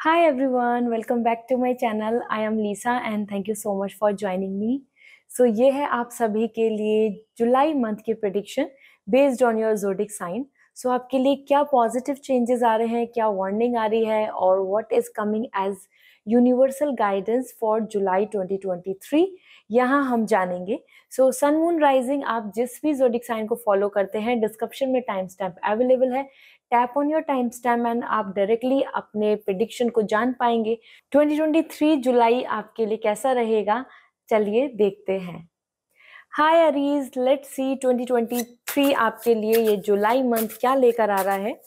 Hi everyone, welcome back to my channel. I am Lisa and thank you so much for joining me. So ये है आप सभी के लिए जुलाई month की prediction based on your zodiac sign. So आपके लिए क्या पॉजिटिव चेंजेस आ रहे हैं, क्या वार्निंग आ रही है और what is coming as universal guidance for July 2023 यहाँ हम जानेंगे. सो सन मून राइजिंग आप जिस भी ज़ोडिक साइन को फॉलो करते हैं, डिस्क्रिप्शन में टाइम स्टैम्प अवेलेबल है. Tap on your time stamp and आप डायरेक्टली अपने प्रिडिक्शन को जान पाएंगे. 2023 जुलाई आपके लिए कैसा रहेगा, चलिए देखते हैं. हाय अरीज, लेट्स सी 2023 आपके लिए ये जुलाई मंथ क्या लेकर आ रहा है.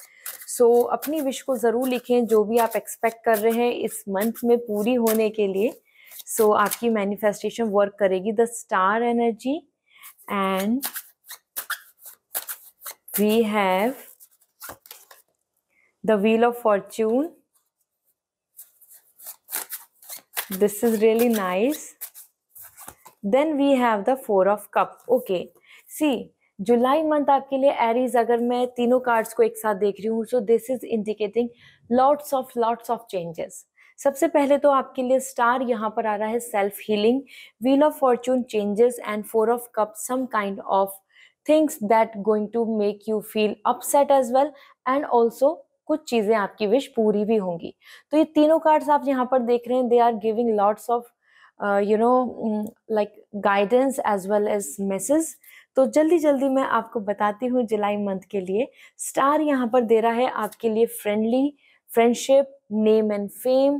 सो अपनी विश को जरूर लिखें, जो भी आप एक्सपेक्ट कर रहे हैं इस मंथ में पूरी होने के लिए. सो आपकी मैनिफेस्टेशन वर्क करेगी. The star energy and we have the wheel of fortune. This is really nice. Then we have the four of cup. Okay, see, July month आपके लिए एरीज, अगर मैं तीनों कार्ड्स को एक साथ देख रही हूँ, सो this is indicating lots of changes. सबसे पहले तो आपके लिए स्टार यहाँ पर आ रहा है self healing, wheel of fortune changes and four of cup some kind of things that going to make you feel upset as well, and also कुछ चीजें आपकी विश पूरी भी होंगी. तो ये तीनों कार्ड्स आप यहाँ पर देख रहे हैं, they are giving lots of like guidance as well as message. तो जल्दी जल्दी मैं आपको बताती हूँ जुलाई मंथ के लिए. स्टार यहाँ पर दे रहा है आपके लिए friendly, friendship, name and fame,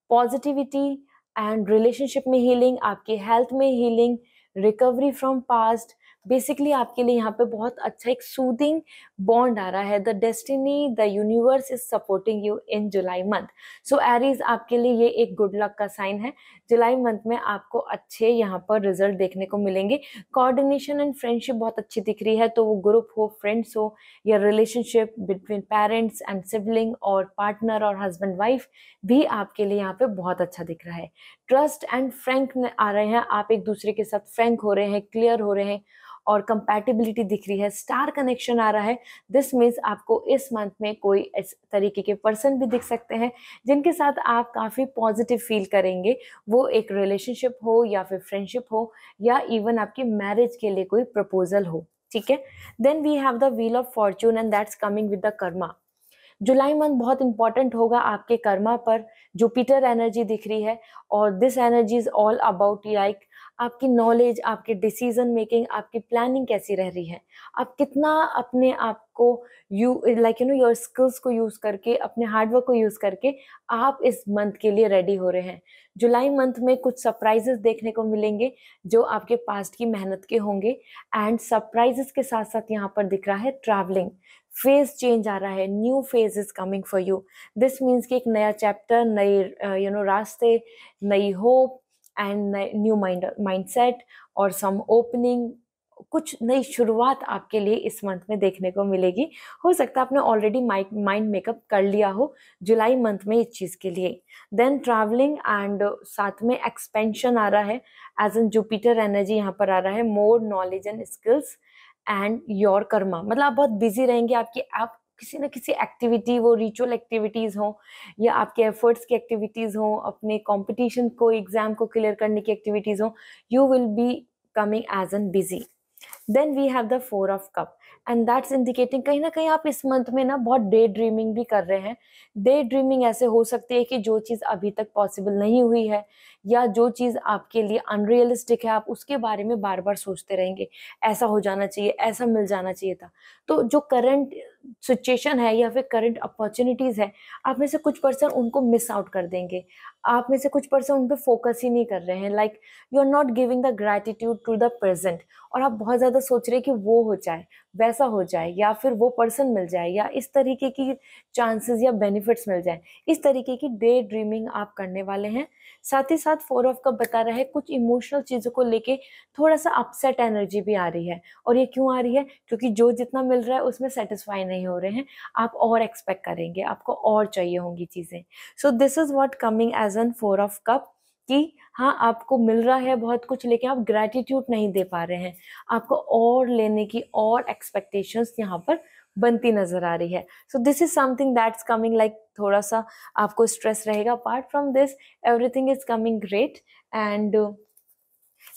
positivity and relationship में हीलिंग, आपके हेल्थ में healing, recovery from past. Basically आपके लिए यहाँ पे बहुत अच्छा एक सूदिंग बॉन्ड आ रहा है. The destiny, the universe is supporting you in July month. So Aries आपके लिए ये एक गुड लक का साइन है. जुलाई मंथ में आपको अच्छे यहाँ पर रिजल्ट देखने को मिलेंगे. कोऑर्डिनेशन एंड फ्रेंडशिप बहुत अच्छी दिख रही है, तो वो ग्रुप हो, फ्रेंड्स हो, या relationship between parents and sibling और पार्टनर और हस्बैंड वाइफ भी आपके लिए यहाँ पे बहुत अच्छा दिख रहा है. ट्रस्ट एंड फ्रैंक आ रहे हैं, आप एक दूसरे के साथ फ्रैंक हो रहे हैं, क्लियर हो रहे हैं और कंपैटिबिलिटी दिख रही है. स्टार कनेक्शन आ रहा है. दिस मीन्स आपको इस मंथ में कोई इस तरीके के पर्सन भी दिख सकते हैं जिनके साथ आप काफ़ी पॉजिटिव फील करेंगे. वो एक रिलेशनशिप हो या फिर फ्रेंडशिप हो या इवन आपकी मैरिज के लिए कोई प्रपोजल हो. ठीक है. Then we have the wheel of fortune and that's coming with the karma. जुलाई मंथ बहुत इंपॉर्टेंट होगा आपके कर्मा पर. जुपिटर एनर्जी दिख रही है और this energy is all about like आपकी नॉलेज, आपकी डिसीजन मेकिंग, आपकी प्लानिंग कैसी रह रही है, आप कितना अपने आप को योर स्किल्स को यूज करके, अपने हार्डवर्क को यूज करके आप इस मंथ के लिए रेडी हो रहे हैं. जुलाई मंथ में कुछ सरप्राइजेस देखने को मिलेंगे जो आपके पास्ट की मेहनत के होंगे. एंड सरप्राइजेस के साथ साथ यहाँ पर दिख रहा है ट्रैवलिंग, फेज चेंज आ रहा है, new phase is coming for you. This means कि एक नया चैप्टर, नए रास्ते, नई होप एंड न्यू माइंडसेट और सम ओपनिंग, कुछ नई शुरुआत आपके लिए इस मंथ में देखने को मिलेगी. हो सकता है आपने ऑलरेडी माइंड मेकअप कर लिया हो जुलाई मंथ में इस चीज़ के लिए. देन ट्रैवलिंग एंड साथ में एक्सपेंशन आ रहा है एज एन जुपिटर एनर्जी यहाँ पर आ रहा है. More knowledge and skills and your Karma, मतलब आप बहुत बिजी रहेंगे. आप किसी न किसी एक्टिविटी, वो रिचुअल एक्टिविटीज़ हों या आपके एफर्ट्स की एक्टिविटीज़ हों, अपने कंपटीशन को, एग्जाम को क्लियर करने की एक्टिविटीज़ हों, you will be coming as an busy. Then we have the four of cup and that's indicating कहीं ना कहीं आप इस मंथ में ना बहुत डे ड्रीमिंग भी कर रहे हैं. डे ड्रीमिंग ऐसे हो सकती है कि जो चीज़ अभी तक पॉसिबल नहीं हुई है या जो चीज़ आपके लिए अनरियलिस्टिक है, आप उसके बारे में बार बार सोचते रहेंगे, ऐसा हो जाना चाहिए, ऐसा मिल जाना चाहिए था. तो जो करंट सिचुएशन है या फिर करंट अपॉर्चुनिटीज़ है, आप में से कुछ पर्सन उनको मिस आउट कर देंगे. आप में से कुछ पर्सन उन पर फोकस ही नहीं कर रहे हैं. Like you are not giving the gratitude to the present, और आप बहुत ज़्यादा सोच रहे हैं कि वो हो जाए, वैसा हो जाए, या फिर वो पर्सन मिल जाए, या इस तरीके की चांसेस या बेनिफिट्स मिल जाए. इस तरीके की डे ड्रीमिंग आप करने वाले हैं. साथ ही साथ फोर ऑफ कप बता रहा है कुछ इमोशनल चीज़ों को लेके थोड़ा सा अपसेट एनर्जी भी आ रही है. और ये क्यों आ रही है? क्योंकि जो जितना मिल रहा है उसमें सेटिस्फाई नहीं हो रहे हैं. आप और एक्सपेक्ट करेंगे, आपको और चाहिए होंगी चीज़ें. So this is what coming as an four of cup कि हाँ, आपको मिल रहा है बहुत कुछ लेकिन आप ग्रैटिट्यूड नहीं दे पा रहे हैं. आपको और लेने की और एक्सपेक्टेशंस यहाँ पर बनती नजर आ रही है। So this is something that's coming like थोड़ा सा आपको स्ट्रेस रहेगा। Apart from this everything is coming great. And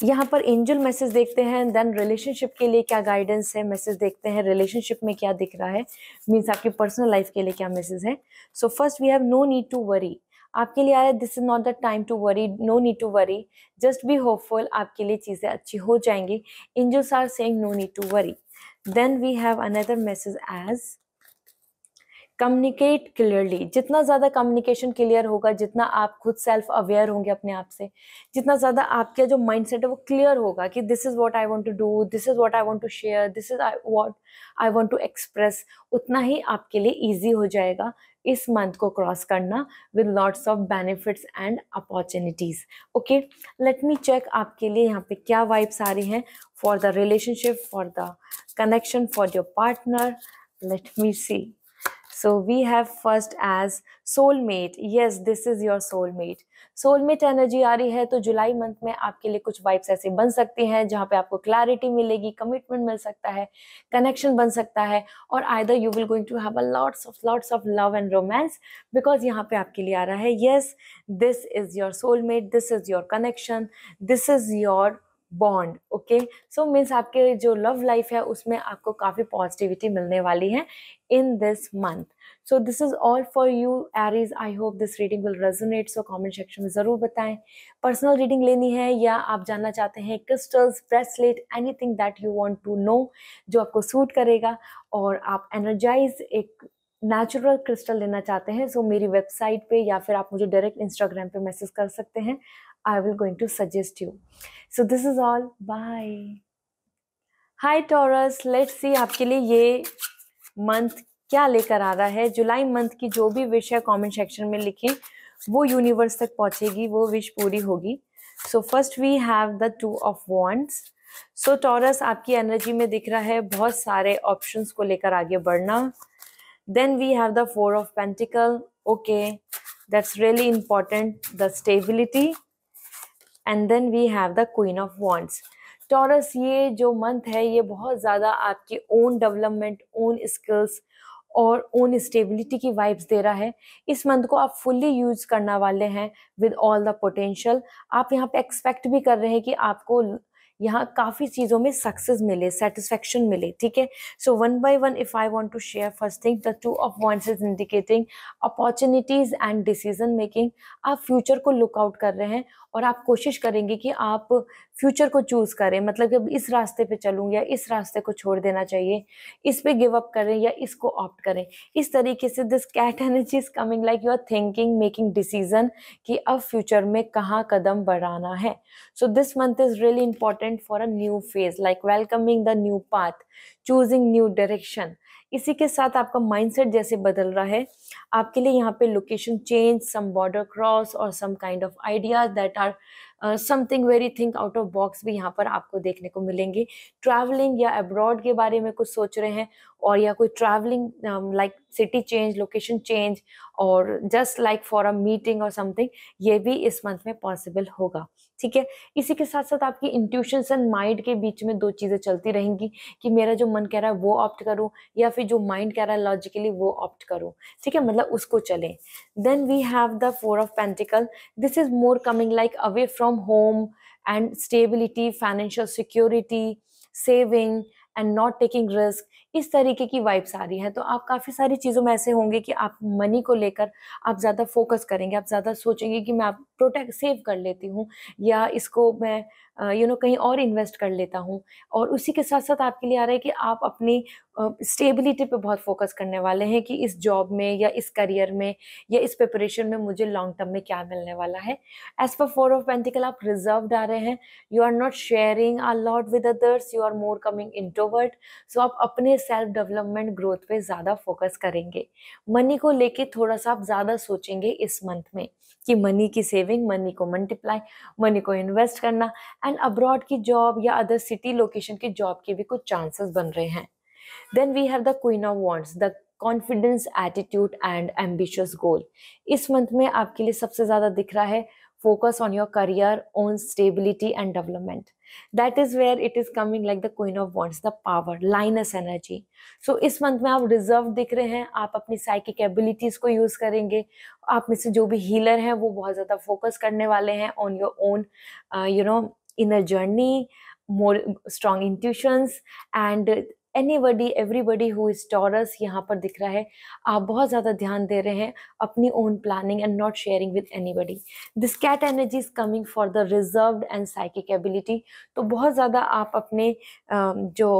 यहाँ पर एंजल मैसेज देखते हैं, देन रिलेशनशिप के लिए क्या गाइडेंस है, मैसेज देखते हैं रिलेशनशिप में क्या दिख रहा है, मीन्स आपकी पर्सनल लाइफ के लिए क्या मैसेज है। So first we have no need to worry, आपके लिए आया this is not the time to worry, no need to worry, just be hopeful, आपके लिए चीजें अच्छी हो जाएंगी। Angels are saying no need to worry. Then we have another message as communicate clearly. जितना ज़्यादा कम्युनिकेशन क्लियर होगा, जितना आप खुद सेल्फ अवेयर होंगे अपने आप से, जितना ज़्यादा आपका जो माइंडसेट है वो क्लियर होगा कि this is what I want to do, this is what I want to share, this is what I want to express, उतना ही आपके लिए ईजी हो जाएगा इस मंथ को क्रॉस करना with lots of benefits and opportunities. Okay, let me check आपके लिए यहाँ पे क्या वाइब्स आ रही हैं for the relationship, for the connection, for your partner. Let me see. So we have first as soulmate. Yes, this is your soulmate. Soulmate energy आ रही है, तो जुलाई मंथ में आपके लिए कुछ वाइब्स ऐसे बन सकती हैं जहाँ पे आपको क्लैरिटी मिलेगी, कमिटमेंट मिल सकता है, कनेक्शन बन सकता है, और either you will going to have a lots of love and romance, because यहाँ पे आपके लिए आ रहा है yes this is your soulmate, this is your connection, this is your bond. Okay, so means आपके जो लव लाइफ है उसमें आपको काफ़ी पॉजिटिविटी मिलने वाली है in this month. So this is all for you Aries. I hope this reading will resonate. So comment section में ज़रूर बताएं। पर्सनल रीडिंग लेनी है या आप जानना चाहते हैं crystals, bracelet, anything that you want to know जो आपको सूट करेगा, और आप एनर्जाइज एक नेचुरल क्रिस्टल लेना चाहते हैं, सो मेरी वेबसाइट पे या फिर आप मुझे डायरेक्ट इंस्टाग्राम पे मैसेज कर सकते हैं। I will going to suggest you. So this is all, bye. Hi Taurus, let's see आपके लिए ये मंथ क्या लेकर आ रहा है। जुलाई मंथ की जो भी विश है कमेंट सेक्शन में लिखें, वो यूनिवर्स तक पहुंचेगी, वो विश पूरी होगी। So first we have the 2 of wands. So Taurus आपकी एनर्जी में दिख रहा है बहुत सारे ऑप्शंस को लेकर आगे बढ़ना। Then we have the 4 of pentacle. Okay, that's really important, the stability. And then we have the queen of wands. Taurus, ये जो मंथ है ये बहुत ज़्यादा आपकी ओन डेवलपमेंट, ओन स्किल्स और ओन स्टेबिलिटी की वाइब्स दे रहा है। इस मंथ को आप फुल्ली यूज करने वाले हैं विद ऑल द पोटेंशियल। आप यहाँ पे एक्सपेक्ट भी कर रहे हैं कि आपको यहाँ काफ़ी चीज़ों में सक्सेस मिले, सेटिस्फेक्शन मिले, ठीक है। So one by one if I want to share, first thing the 2 of wands is indicating opportunities and decision making. आप फ्यूचर को लुक आउट कर रहे हैं और आप कोशिश करेंगे कि आप फ्यूचर को चूज करें, मतलब कि इस रास्ते पे चलूँ या इस रास्ते को छोड़ देना चाहिए, इस पे गिव अप करें या इसको ऑप्ट करें। इस तरीके से this cat energy is coming like you are thinking, making decision कि अब फ्यूचर में कहाँ कदम बढ़ाना है। So this month is really important for a new phase, like welcoming the new path, choosing new direction. इसी के साथ आपका माइंडसेट जैसे बदल रहा है, आपके लिए यहाँ पे location change, some border cross और some kind of ideas that are something very think out of box भी यहाँ पर आपको देखने को मिलेंगे। ट्रैवलिंग या अब्रॉड के बारे में कुछ सोच रहे हैं, और या कोई travelling like city change, location change, और just like for a meeting और समथिंग, ये भी इस मंथ में पॉसिबल होगा, ठीक है। इसी के साथ साथ आपकी इंट्यूशंस एंड माइंड के बीच में 2 चीज़ें चलती रहेंगी कि मेरा जो मन कह रहा है वो ऑप्ट करूँ या फिर जो माइंड कह रहा है लॉजिकली वो ऑप्ट करूँ, ठीक है, मतलब उसको चलें। Then we have the 4 of pentacle. This is more coming like away from home and stability, financial security, saving and not taking risk, इस तरीके की वाइब्स आ रही हैं। तो आप काफ़ी सारी चीज़ों में ऐसे होंगे कि आप मनी को लेकर आप ज़्यादा फोकस करेंगे, आप ज़्यादा सोचेंगे कि मैं आप प्रोटेक्ट सेव कर लेती हूँ या इसको मैं कहीं और इन्वेस्ट कर लेता हूँ। और उसी के साथ साथ आपके लिए आ रहा है कि आप अपनी स्टेबिलिटी पे बहुत फोकस करने वाले हैं कि इस जॉब में या इस करियर में या इस प्रिपरेशन में मुझे लॉन्ग टर्म में क्या मिलने वाला है। एज पर 4 ऑफ पेंटिकल आप रिजर्व्ड आ रहे हैं, you are not sharing a lot with others, you are more coming introvert. So आप अपने सेल्फ डेवलपमेंट ग्रोथ पे ज़्यादा फोकस करेंगे। मनी को लेके थोड़ा सा आप ज़्यादा सोचेंगे इस मंथ में कि मनी की सेविंग, मनी को मल्टीप्लाई, मनी को इन्वेस्ट करना, एंड अब्रॉड की जॉब या अदर सिटी लोकेशन की जॉब के भी कुछ चांसेस बन रहे हैं। Then we have the queen of wands, the confidence, attitude and ambitious goal. इस मंथ में आपके लिए सबसे ज़्यादा दिख रहा है focus on your career, on stability and development. That is where it is coming like the queen of wands, the power, lioness energy. So इस मंथ में आप रिजर्व दिख रहे हैं, आप अपनी साइकिक एबिलिटीज को यूज करेंगे. आप में से जो भी हीलर हैं वो बहुत ज्यादा फोकस करने वाले हैं on your own inner journey, more strong intuitions, and anybody everybody who is Taurus यहाँ पर दिख रहा है, आप बहुत ज़्यादा ध्यान दे रहे हैं अपनी own planning and not sharing with anybody. This cat energy is coming for the reserved and psychic ability. तो बहुत ज़्यादा आप अपने जो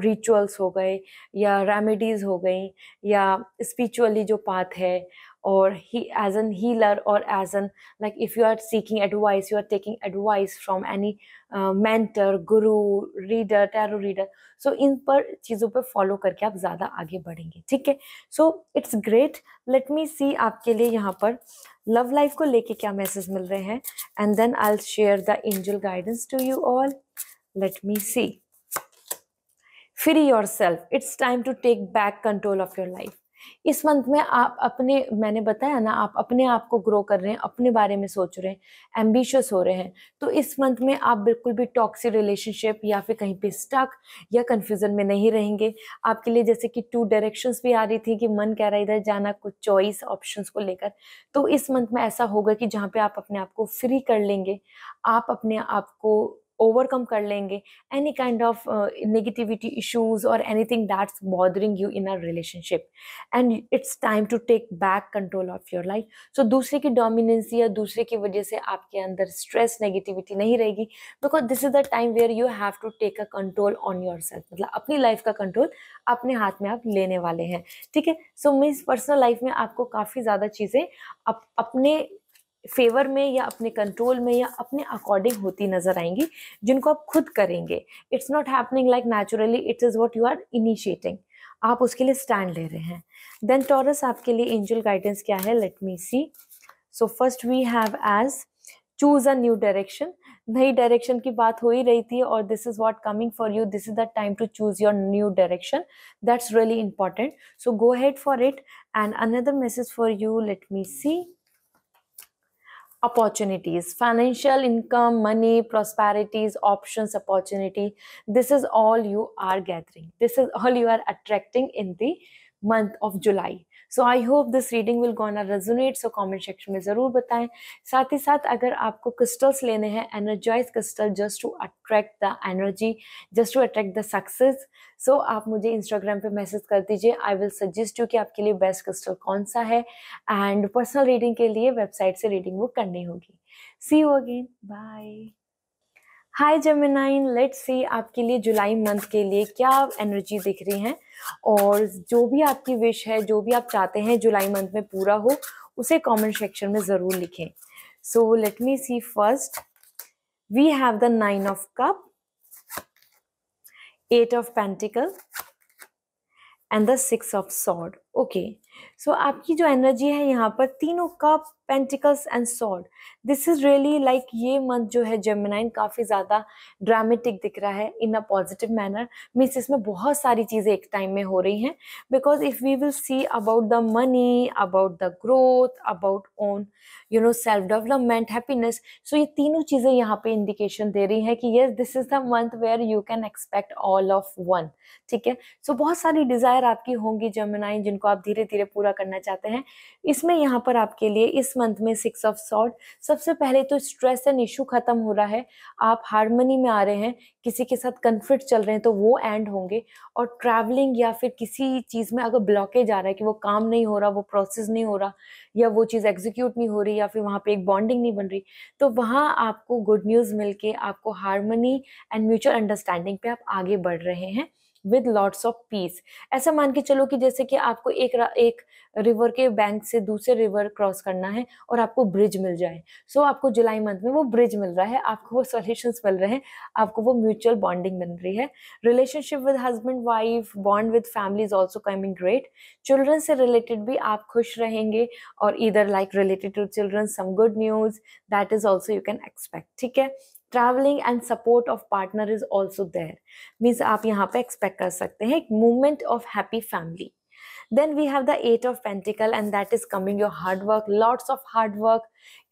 rituals हो गए या remedies हो गई या spiritually जो path है, or as an healer, or as an like if you are seeking advice, you are taking advice from any mentor, guru, reader, tarot reader, so इन पर चीज़ों पे फॉलो करके आप ज़्यादा आगे बढ़ेंगे. ठीक है, so it's great. Let me see आपके लिए यहाँ पर लव लाइफ को लेके क्या मैसेज मिल रहे हैं, and then I will share the angel guidance to you all. Let me see. Free yourself, it's time to take back control of your life. इस मंथ में आप अपने, मैंने बताया ना, आप अपने आप को ग्रो कर रहे हैं, अपने बारे में सोच रहे हैं, एम्बिशियस हो रहे हैं. तो इस मंथ में आप बिल्कुल भी टॉक्सिक रिलेशनशिप या फिर कहीं पे स्टक या कंफ्यूजन में नहीं रहेंगे. आपके लिए जैसे कि 2 डायरेक्शंस भी आ रही थी कि मन कह रहा है इधर जाना, कुछ चॉइस ऑप्शंस को लेकर. तो इस मंथ में ऐसा होगा कि जहाँ पे आप अपने आप को फ्री कर लेंगे, आप अपने आप को overcome कर लेंगे any kind of negativity issues or anything that's bothering you in a relationship, and it's time to take back control of your life. So दूसरे की dominance या दूसरे की वजह से आपके अंदर stress negativity नहीं रहेगी, because this is the time where you have to take a control on yourself. मतलब अपनी लाइफ का कंट्रोल अपने हाथ में आप लेने वाले हैं. ठीक है, सो मीन्स पर्सनल लाइफ में आपको काफ़ी ज़्यादा चीज़ें अपने फेवर में या अपने कंट्रोल में या अपने अकॉर्डिंग होती नजर आएंगी, जिनको आप खुद करेंगे. It's not happening like naturally, it is what you are initiating. आप उसके लिए स्टैंड ले रहे हैं. देन टॉरस, आपके लिए एंजल गाइडेंस क्या है, let me see. So first we have as choose a new direction. नई डायरेक्शन की बात हो ही रही थी, और this is what coming for you. This is the time to choose your new direction. That's really important, so go head for it. And another message for you, let me see. Opportunities, financial income, money, prosperities, options, opportunity. This is all you are gathering. This is all you are attracting in the month of July. So I hope this reading will gonna resonate. So comment section में ज़रूर बताएं. साथ ही साथ अगर आपको crystals लेने हैं, energize crystal just to attract the energy, just to attract the success. So आप मुझे Instagram पे मैसेज कर दीजिए. I will suggest you कि आपके लिए बेस्ट crystal कौन सा है, and personal reading के लिए वेबसाइट से रीडिंग वो करनी होगी. See you again. Bye. Hi Geminian, let's see आपके लिए जुलाई मंथ के लिए क्या एनर्जी दिख रही है, और जो भी आपकी विश है, जो भी आप चाहते हैं जुलाई मंथ में पूरा हो, उसे कमेंट सेक्शन में ज़रूर लिखें. So let me see. First we have the 9 of cup, 8 of pentacle and the 6 of sword. Okay, so आपकी जो एनर्जी है यहाँ पर, तीनों cup, pentacles and sword. This is really like, ये मंथ जो है जेमिनाइन काफ़ी ज़्यादा ड्रामेटिक दिख रहा है in a positive manner. Means इसमें बहुत सारी चीज़ें एक टाइम में हो रही हैं. Because if we will see about the money, about the growth, about own self development, happiness, so ये तीनों चीज़ें यहाँ पे इंडिकेशन दे रही हैं कि yes, this is the month where you can expect all of one. ठीक है, सो बहुत सारी डिज़ायर आपकी होंगी जेमिनाइन, जिनको आप धीरे धीरे पूरा करना चाहते हैं. इसमें यहाँ पर आपके लिए इस मंथ में 6 ऑफ सॉर्ड. सबसे पहले तो स्ट्रेस एंड इशू खत्म हो रहा है, आप हार्मनी में आ रहे हैं. किसी के साथ कन्फ्लिक्ट चल रहे हैं तो वो एंड होंगे, और ट्रैवलिंग या फिर किसी चीज़ में अगर ब्लॉकेज आ रहा है कि वो काम नहीं हो रहा, वो प्रोसेस नहीं हो रहा, या वो चीज़ एग्जीक्यूट नहीं हो रही, या फिर वहाँ पे एक बॉन्डिंग नहीं बन रही, तो वहाँ आपको गुड न्यूज़ मिलके आपको हार्मनी एंड म्यूचुअल अंडरस्टैंडिंग पे आप आगे बढ़ रहे हैं विद लॉट्स ऑफ पीस. ऐसा मान के चलो कि जैसे कि आपको एक रिवर के बैंक से दूसरे रिवर क्रॉस करना है और आपको ब्रिज मिल जाए. सो आपको जुलाई मंथ में वो ब्रिज मिल रहा है, आपको वो सॉल्यूशंस मिल रहे हैं, आपको वो म्यूचुअल बॉन्डिंग मिल रही है. Relationship with husband wife, bond with family is also coming great. Children से रिलेटेड भी आप खुश रहेंगे, और इधर like related to children some good news that is also you can expect. ठीक है, travelling and support of partner is also there. Means आप यहाँ पे एक्सपेक्ट कर सकते हैं एक movement of happy family. Then we have the Eight of Pentacle, and that is coming your hard work, lots of hard work,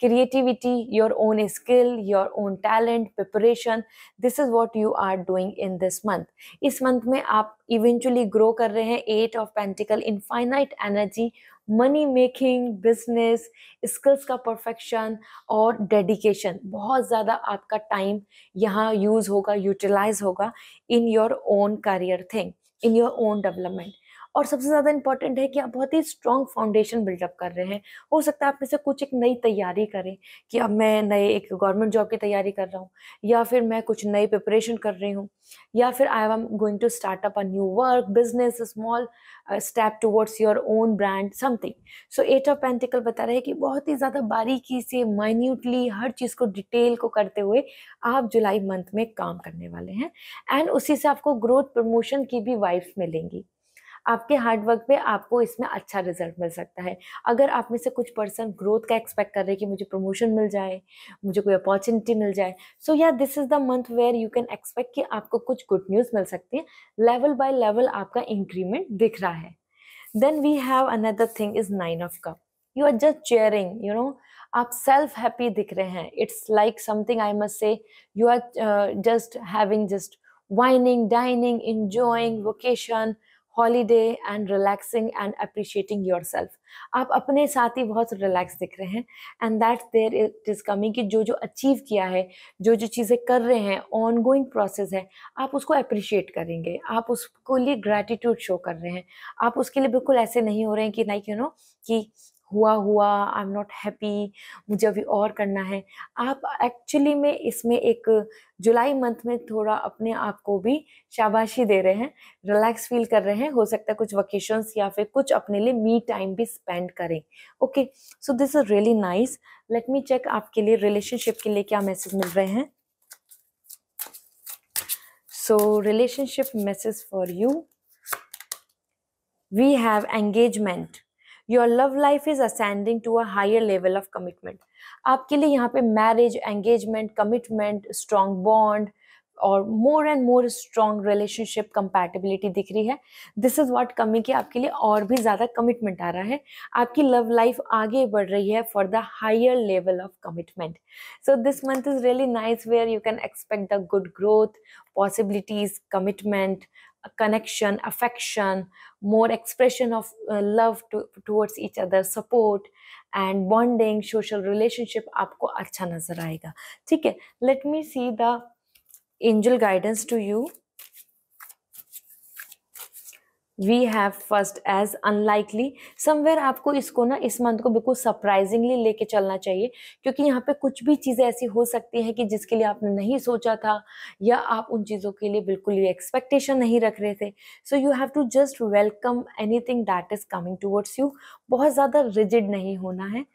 creativity, your own skill, your own talent, preparation. This is what you are doing in this month. इस month में आप eventually grow कर रहे हैं eight of pentacle, infinite energy, money making, business, skills का perfection और dedication. बहुत ज़्यादा आपका टाइम यहाँ यूज़ होगा, यूटिलाइज होगा in your own career thing, in your own development. और सबसे ज़्यादा इंपॉर्टेंट है कि आप बहुत ही स्ट्रॉन्ग फाउंडेशन बिल्डअप कर रहे हैं. हो सकता है आप में से कुछ एक नई तैयारी करें कि अब मैं नए एक गवर्नमेंट जॉब की तैयारी कर रहा हूँ, या फिर मैं कुछ नई प्रिपरेशन कर रही हूँ, या फिर I am going to start up a new work, business, small step towards your own brand, something. So eight of pentacle बता रहे हैं कि बहुत ही ज़्यादा बारीकी से, माइन्यूटली हर चीज़ को, डिटेल को करते हुए आप जुलाई मंथ में काम करने वाले हैं. एंड उसी से आपको ग्रोथ, प्रमोशन की भी वाइब्स मिलेंगी. आपके हार्ड वर्क पे आपको इसमें अच्छा रिजल्ट मिल सकता है. अगर आप में से कुछ पर्सन ग्रोथ का एक्सपेक्ट कर रहे हैं कि मुझे प्रमोशन मिल जाए, मुझे कोई अपॉर्चुनिटी मिल जाए, सो या this is the month where you can expect कि आपको कुछ गुड न्यूज़ मिल सकती है. लेवल बाय लेवल आपका इंक्रीमेंट दिख रहा है. Then we have another thing is nine of cup. You are just cheering, you know, आप सेल्फ हैप्पी दिख रहे हैं. It's like something, I must say, you are just having just wining, dining, enjoying vacation, holiday and relaxing and appreciating your self. आप अपने साथ ही बहुत relax दिख रहे हैं. And that there it is coming कि जो अचीव किया है, जो चीज़ें कर रहे हैं, ऑन गोइंग प्रोसेस है, आप उसको अप्रिशिएट करेंगे. आप उसको लिए ग्रैटिट्यूड शो कर रहे हैं. आप उसके लिए बिल्कुल ऐसे नहीं हो रहे हैं कि लाइक यू नो कि हुआ आई एम नॉट हैप्पी, मुझे अभी और करना है. आप एक्चुअली में इसमें एक जुलाई मंथ में थोड़ा अपने आप को भी शाबाशी दे रहे हैं, रिलैक्स फील कर रहे हैं. हो सकता है कुछ वकेशंस या फिर कुछ अपने लिए मी टाइम भी स्पेंड करें. Okay, so this is really nice. Let me check आपके लिए रिलेशनशिप के लिए क्या मैसेज मिल रहे हैं. So relationship message for you, we have engagement. Your love life is ascending to a higher level of commitment. आपके लिए यहाँ पे marriage, engagement, commitment, strong bond और more and more strong relationship compatibility दिख रही है. दिस इज व्हाट कमिंग कि आपके लिए और भी ज़्यादा कमिटमेंट आ रहा है. आपकी लव लाइफ आगे बढ़ रही है for the higher level of commitment. So this month is really nice where you can expect the good growth, possibilities, commitment, connection, affection, more expression of love towards each other, support and bonding, social relationship आपको अच्छा नजर आएगा. ठीक है, let me see the angel guidance to you. We have first as unlikely. somewhere आपको इसको ना, इस मंथ को बिल्कुल सरप्राइजिंगली लेके चलना चाहिए, क्योंकि यहाँ पे कुछ भी चीज़ें ऐसी हो सकती हैं कि जिसके लिए आपने नहीं सोचा था, या आप उन चीज़ों के लिए बिल्कुल ही एक्सपेक्टेशन नहीं रख रहे थे. So you have to just welcome anything that is coming towards you. बहुत ज़्यादा रिजिड नहीं होना है.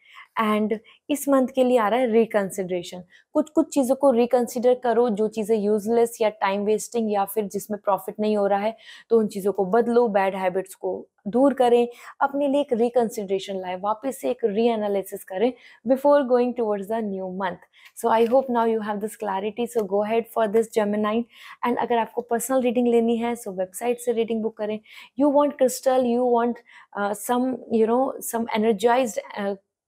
एंड इस मंथ के लिए आ रहा है रिकंसिडरेशन. कुछ चीज़ों को रिकंसिडर करो, जो चीज़ें यूजलेस या टाइम वेस्टिंग या फिर जिसमें प्रॉफिट नहीं हो रहा है, तो उन चीज़ों को बदलो, बैड हैबिट्स को दूर करें, अपने लिए एक रिकंसिडरेशन लाए, वापस से एक रीएनालिसिस करें before going towards the new month. So I hope now you have this clarity. So go head for this Gemini. And अगर आपको पर्सनल रीडिंग लेनी है, सो वेबसाइट से रीडिंग बुक करें. You want crystal, you want some, you know, some energized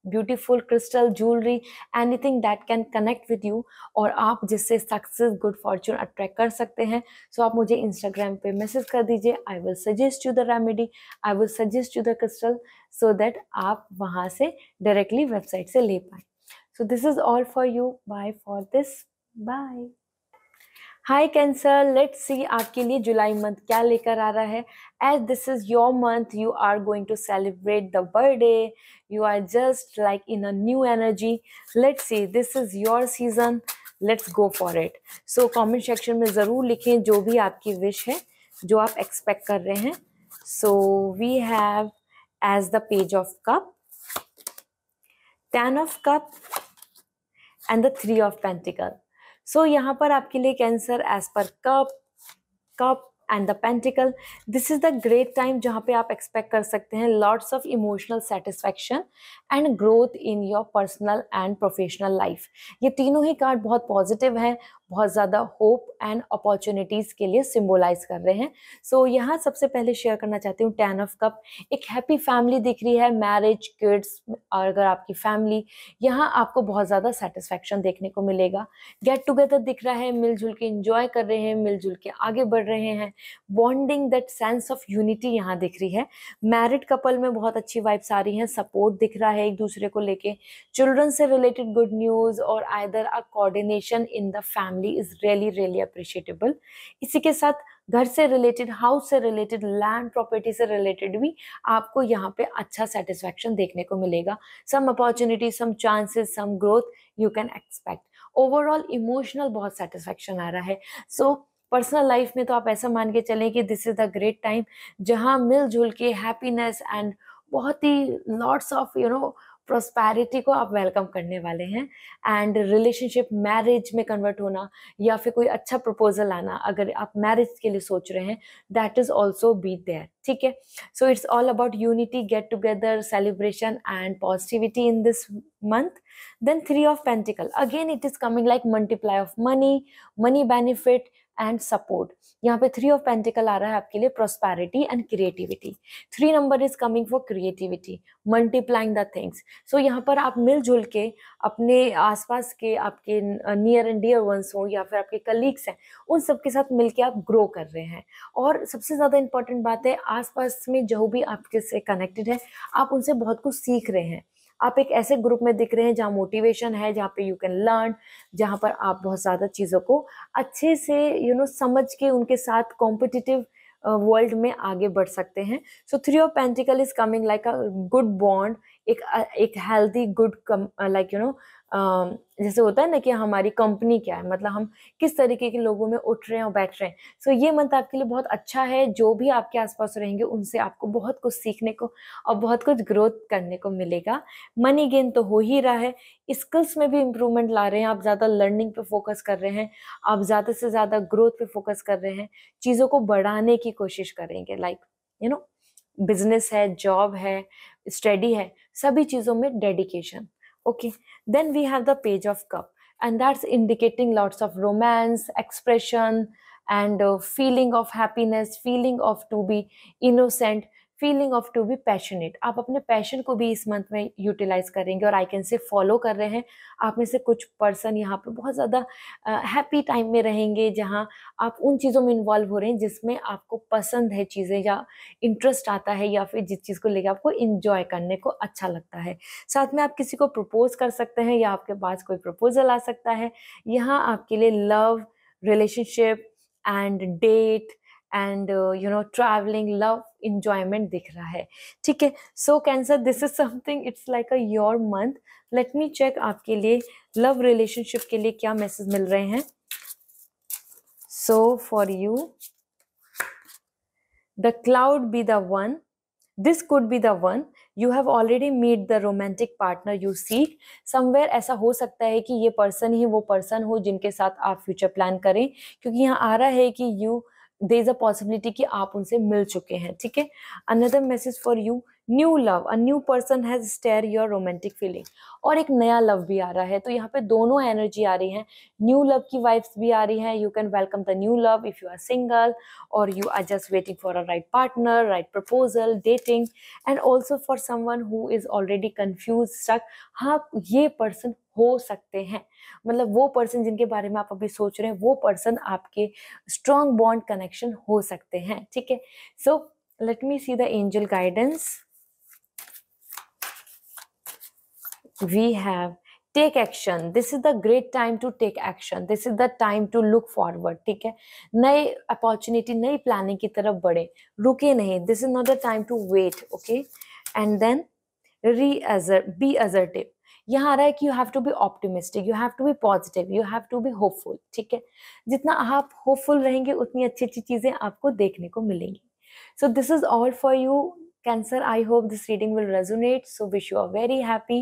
beautiful crystal jewelry, anything that can connect with you, और आप जिससे success, good Fortune attract कर सकते हैं. सो आप मुझे इंस्टाग्राम पे मैसेज कर दीजिए. I will suggest you the remedy, I will suggest you the crystal, so that आप वहाँ से डायरेक्टली वेबसाइट से ले पाए. So this is all for you. Bye for this. Bye. Hi Cancer, let's see आपके लिए जुलाई मंथ क्या लेकर आ रहा है. As this is your month, you are going to celebrate the birthday, you are just like in a new energy. Let's see, this is your season, let's go for it. So comment section में ज़रूर लिखें जो भी आपकी wish है, जो आप expect कर रहे हैं. So we have as the page of cup, 10 of cup and the 3 of pentacle. So यहाँ पर आपके लिए Cancer as per cup and the pentacle, this is the great time जहाँ पे आप एक्सपेक्ट कर सकते हैं lots of emotional satisfaction and growth in your personal and professional life. ये तीनों ही कार्ड बहुत पॉजिटिव हैं, बहुत ज़्यादा होप एंड अपॉर्चुनिटीज़ के लिए सिम्बोलाइज कर रहे हैं। सो यहाँ सबसे पहले शेयर करना चाहती हूँ 10 ऑफ कप, एक हैप्पी फैमिली दिख रही है, मैरिज, किड्स, और अगर आपकी फैमिली, यहाँ आपको बहुत ज़्यादा सेटिस्फैक्शन देखने को मिलेगा। गेट टुगेदर दिख रहा है, मिलजुल के इंजॉय कर रहे हैं, मिलजुल के आगे बढ़ रहे हैं, bonding, that sense of unity यहाँ दिख रही है। मैरिड कपल में बहुत अच्छी वाइब्स आ रही हैं, सपोर्ट दिख रहा है एक दूसरे को लेके, चिल्ड्रन से रिलेटेड गुड न्यूज़ और either a coordination in the family is really really appreciable. इसी के साथ घर से रिलेटेड, हाउस से रिलेटेड, लैंड प्रॉपर्टी से रिलेटेड भी आपको यहाँ पे अच्छा सेटिस्फैक्शन देखने को मिलेगा। Some opportunity, some chances, some growth you can expect. Overall emotional बहुत सेटिस्फैक्शन आ रहा है। सो पर्सनल लाइफ में तो आप ऐसा मान के चलें कि this is the great time जहाँ मिलजुल के हैप्पीनेस एंड बहुत ही लॉट्स ऑफ प्रोस्पैरिटी को आप वेलकम करने वाले हैं। एंड रिलेशनशिप, मैरिज में कन्वर्ट होना या फिर कोई अच्छा प्रपोजल आना, अगर आप मैरिज के लिए सोच रहे हैं, that is also be there, ठीक है। So it's all about unity, get together, celebration and positivity in this month. Then 3 of pentacle, again it is coming like multiply of money, money benefit and support. यहाँ पे 3 of pentacle आ रहा है आपके लिए prosperity and creativity. 3 number is coming for creativity, multiplying the things. So यहाँ पर आप मिलजुल के अपने आसपास के आपके नियर एंड डियर वंस हो या फिर आपके कलीग्स हैं, उन सबके साथ मिलके आप ग्रो कर रहे हैं। और सबसे ज़्यादा इंपॉर्टेंट बात है, आसपास में जो भी आपके से कनेक्टेड है, आप उनसे बहुत कुछ सीख रहे हैं। आप एक ऐसे ग्रुप में दिख रहे हैं जहाँ मोटिवेशन है, जहाँ पे यू कैन लर्न, जहाँ पर आप बहुत ज़्यादा चीज़ों को अच्छे से समझ के उनके साथ कॉम्पिटिटिव वर्ल्ड में आगे बढ़ सकते हैं। सो 3 of pentacle is coming like a good bond, एक हेल्दी गुड लाइक जैसे होता है ना कि हमारी कंपनी क्या है, मतलब हम किस तरीके के लोगों में उठ रहे हैं और बैठ रहे हैं। सो ये मंथ आपके लिए बहुत अच्छा है। जो भी आपके आसपास रहेंगे उनसे आपको बहुत कुछ सीखने को और बहुत कुछ ग्रोथ करने को मिलेगा। मनी गेन तो हो ही रहा है, स्किल्स में भी इम्प्रूवमेंट ला रहे हैं, आप ज़्यादा लर्निंग पे फोकस कर रहे हैं, आप ज़्यादा से ज़्यादा ग्रोथ पे फोकस कर रहे हैं, चीज़ों को बढ़ाने की कोशिश करेंगे, लाइक बिजनेस है, जॉब है, स्टडी है, सभी चीज़ों में dedication. Okay, then we have the page of cup, and that's indicating lots of romance, expression, and feeling of happiness, feeling of to be innocent, feeling of to be passionate. आप अपने passion को भी इस month में utilise करेंगे और I can say follow कर रहे हैं। आप में से कुछ पर्सन यहाँ पे बहुत ज़्यादा हैप्पी टाइम में रहेंगे, जहाँ आप उन चीज़ों में इन्वॉल्व हो रहे हैं जिसमें आपको पसंद है चीज़ें, या इंटरेस्ट आता है, या फिर जिस चीज़ को लेकर आपको इंजॉय करने को अच्छा लगता है। साथ में आप किसी को प्रपोज कर सकते हैं या आपके पास कोई प्रपोजल आ सकता है। यहाँ आपके लिए love, relationship and date and travelling, love, enjoyment दिख रहा है, ठीक है। So Cancer, this is something, it's like a your month. Let me check आपके लिए लव रिलेशनशिप के लिए क्या मैसेज मिल रहे हैं। So for you, the cloud be the one, this could be the one, you have already meet the romantic partner you seek somewhere। ऐसा हो सकता है कि ये पर्सन ही वो पर्सन हो जिनके साथ आप फ्यूचर प्लान करें, क्योंकि यहाँ आ रहा है कि there is a possibility कि आप उनसे मिल चुके हैं, ठीक है। another message for you, new love, a new person has stirred your romantic feeling, और एक नया लव भी आ रहा है। तो यहाँ पे दोनों एनर्जी आ रही है, न्यू लव की वाइब्स भी आ रही हैं। You can welcome the new love if you are single और you are just waiting for a right partner, right proposal, dating, and also for someone who is already confuse, stuck. हाँ, ये person हो सकते हैं, मतलब वो person जिनके बारे में आप अभी सोच रहे हैं, वो पर्सन आपके स्ट्रॉन्ग बॉन्ड कनेक्शन हो सकते हैं, ठीक है। सो let me see the angel guidance. We have take action, this is the great time to take action, this is the time to look forward, ठीक है। नए अपॉर्चुनिटी, नई प्लानिंग की तरफ बढ़े, रुके नहीं, this is not the time to wait, okay। and then be assertive, यहाँ आ रहा है कि you have to be optimistic, you have to be positive, you have to be hopeful, ठीक है। जितना आप hopeful रहेंगे उतनी अच्छी अच्छी चीजें आपको देखने को मिलेंगी। So this is all for you, Cancer. I hope this reading will resonate. So wish you a very happy